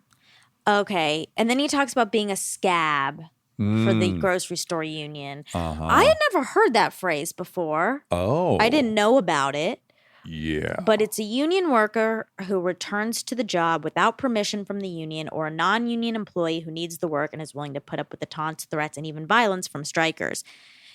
Okay, and then he talks about being a scab for the grocery store union. Uh-huh. I had never heard that phrase before. Oh. I didn't know about it. Yeah. But it's a union worker who returns to the job without permission from the union or a non-union employee who needs the work and is willing to put up with the taunts, threats, and even violence from strikers.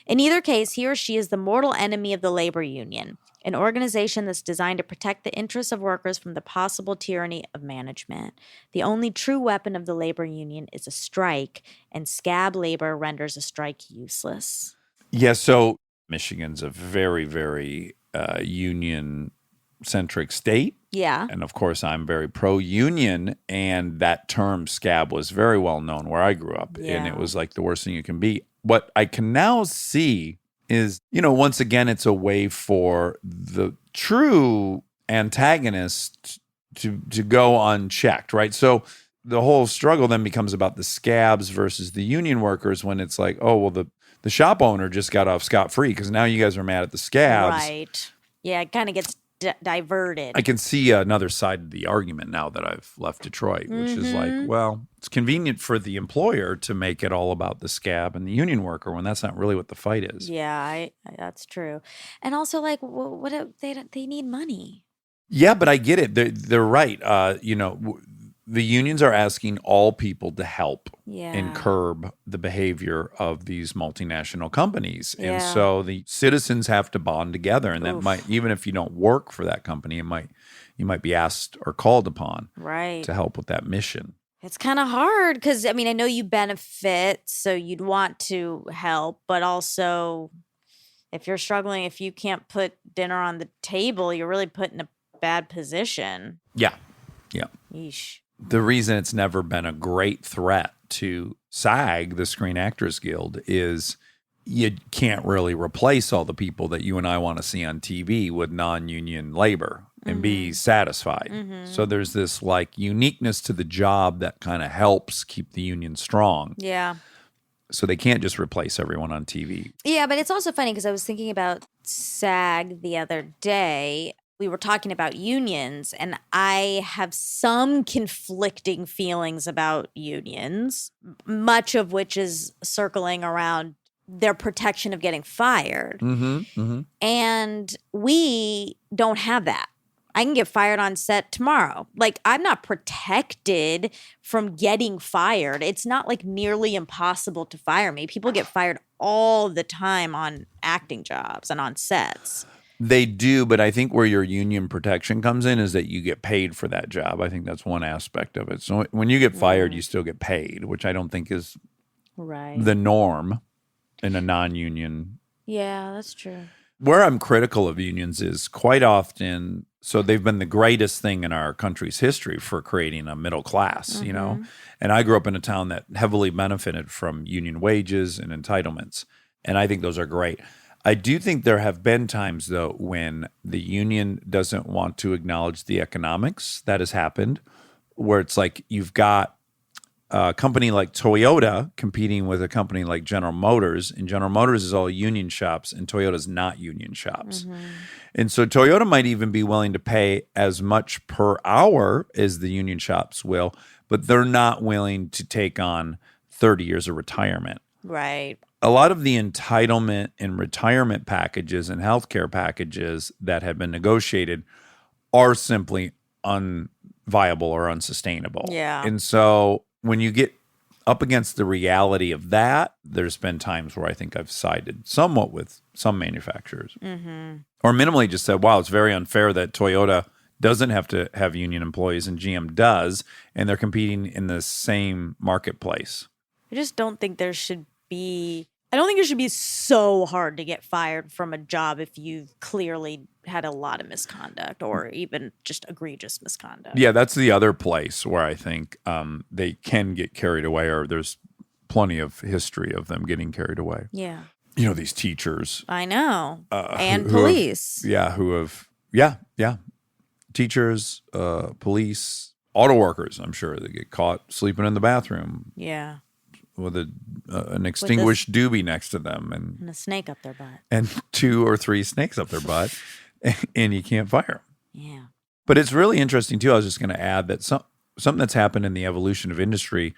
In either case, he or she is the mortal enemy of the labor union, an organization that's designed to protect the interests of workers from the possible tyranny of management. The only true weapon of the labor union is a strike, and scab labor renders a strike useless. Yeah, so Michigan's a very, very union-centric state. Yeah. And of course, I'm very pro-union, and that term scab was very well known where I grew up, and Yeah. it was like the worst thing you can be. What I can now see is, once again, it's a way for the true antagonist to go unchecked, right? So the whole struggle then becomes about the scabs versus the union workers when it's like, oh, well, the shop owner just got off scot-free because now you guys are mad at the scabs. Right. Yeah, it kind of gets diverted. I can see another side of the argument now that I've left Detroit, which is like, well, it's convenient for the employer to make it all about the scab and the union worker when that's not really what the fight is. Yeah, that's true. And also, like, what they need money. Yeah, but I get it. They're right. The unions are asking all people to help and curb the behavior of these multinational companies. And so the citizens have to bond together. And that might, even if you don't work for that company, you might be asked or called upon to help with that mission. It's kind of hard because, I mean, I know you benefit, so you'd want to help, but also if you're struggling, if you can't put dinner on the table, you're really put in a bad position. Yeah. Yeesh. The reason it's never been a great threat to SAG, the Screen Actors Guild, is you can't really replace all the people that you and I want to see on TV with non-union labor and be satisfied. So there's this like uniqueness to the job that kind of helps keep the union strong. Yeah. So they can't just replace everyone on TV. Yeah, but it's also funny because I was thinking about SAG the other day. We were talking about unions, and I have some conflicting feelings about unions, much of which is circling around their protection of getting fired. And we don't have that. I can get fired on set tomorrow. Like, I'm not protected from getting fired. It's not like nearly impossible to fire me. People get fired all the time on acting jobs and on sets. They do, but I think where your union protection comes in is that you get paid for that job. I think that's one aspect of it. So when you get fired, you still get paid, which I don't think is the norm in a non-union. Yeah, that's true. Where I'm critical of unions is quite often, so they've been the greatest thing in our country's history for creating a middle class, you know? And I grew up in a town that heavily benefited from union wages and entitlements. And I think those are great. I do think there have been times, though, when the union doesn't want to acknowledge the economics that has happened, where it's like you've got a company like Toyota competing with a company like General Motors, and General Motors is all union shops, and Toyota's not union shops. And so Toyota might even be willing to pay as much per hour as the union shops will, but they're not willing to take on 30 years of retirement. Right. A lot of the entitlement and retirement packages and healthcare packages that have been negotiated are simply unviable or unsustainable. Yeah. And so when you get up against the reality of that, there's been times where I think I've sided somewhat with some manufacturers. Or minimally just said, wow, it's very unfair that Toyota doesn't have to have union employees and GM does, and they're competing in the same marketplace. I just don't think there should be... I don't think it should be so hard to get fired from a job if you've clearly had a lot of misconduct or even just egregious misconduct. Yeah, that's the other place where I think they can get carried away, or there's plenty of history of them getting carried away. Yeah. You know, these teachers. I know. And who police. Teachers, police, auto workers, I'm sure, they get caught sleeping in the bathroom. Yeah. With an extinguished doobie next to them And a snake up their butt. and 2 or 3 snakes up their butt, and you can't fire them. Yeah. But it's really interesting too. I was just going to add that something that's happened in the evolution of industry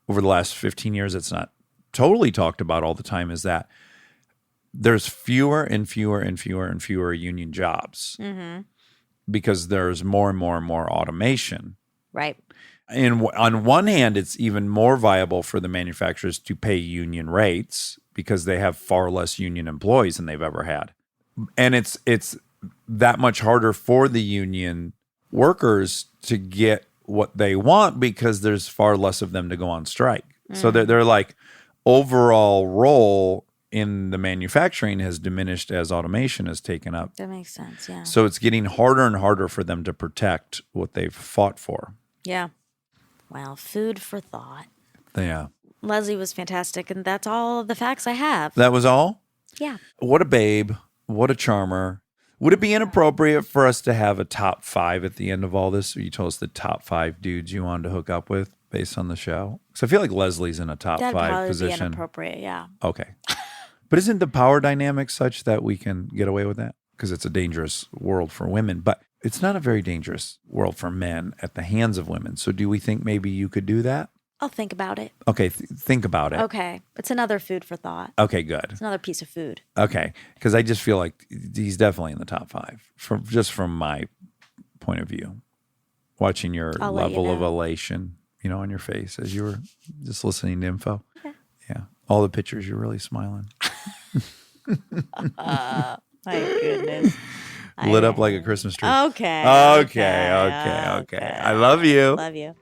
over the last 15 years that's not totally talked about all the time is that there's fewer and fewer and fewer and fewer union jobs because there's more and more and more automation. Right. And on one hand, it's even more viable for the manufacturers to pay union rates because they have far less union employees than they've ever had. And it's that much harder for the union workers to get what they want because there's far less of them to go on strike. So they're like overall role in the manufacturing has diminished as automation has taken up. That makes sense, yeah. So it's getting harder and harder for them to protect what they've fought for. Yeah. Well, food for thought. Yeah. Leslie was fantastic, and that's all the facts I have. That was all? Yeah. What a babe. What a charmer. Would it be inappropriate for us to have a top 5 at the end of all this? Or you told us the top 5 dudes you wanted to hook up with based on the show? Because I feel like Leslie's in a top That'd 5 probably position. be inappropriate, yeah. Okay. But isn't the power dynamic such that we can get away with that? because it's a dangerous world for women, but it's not a very dangerous world for men at the hands of women. So do we think maybe you could do that? I'll think about it. Okay, think about it. Okay. It's another food for thought. Okay, good. It's another piece of food. Okay, because I just feel like he's definitely in the top 5 from my point of view. Watching your I'll let you level of know. elation, on your face as you were just listening to info. Okay. Yeah, all the pictures, you're really smiling. My goodness. Lit up like a Christmas tree. Okay. Okay. I love you. Love you.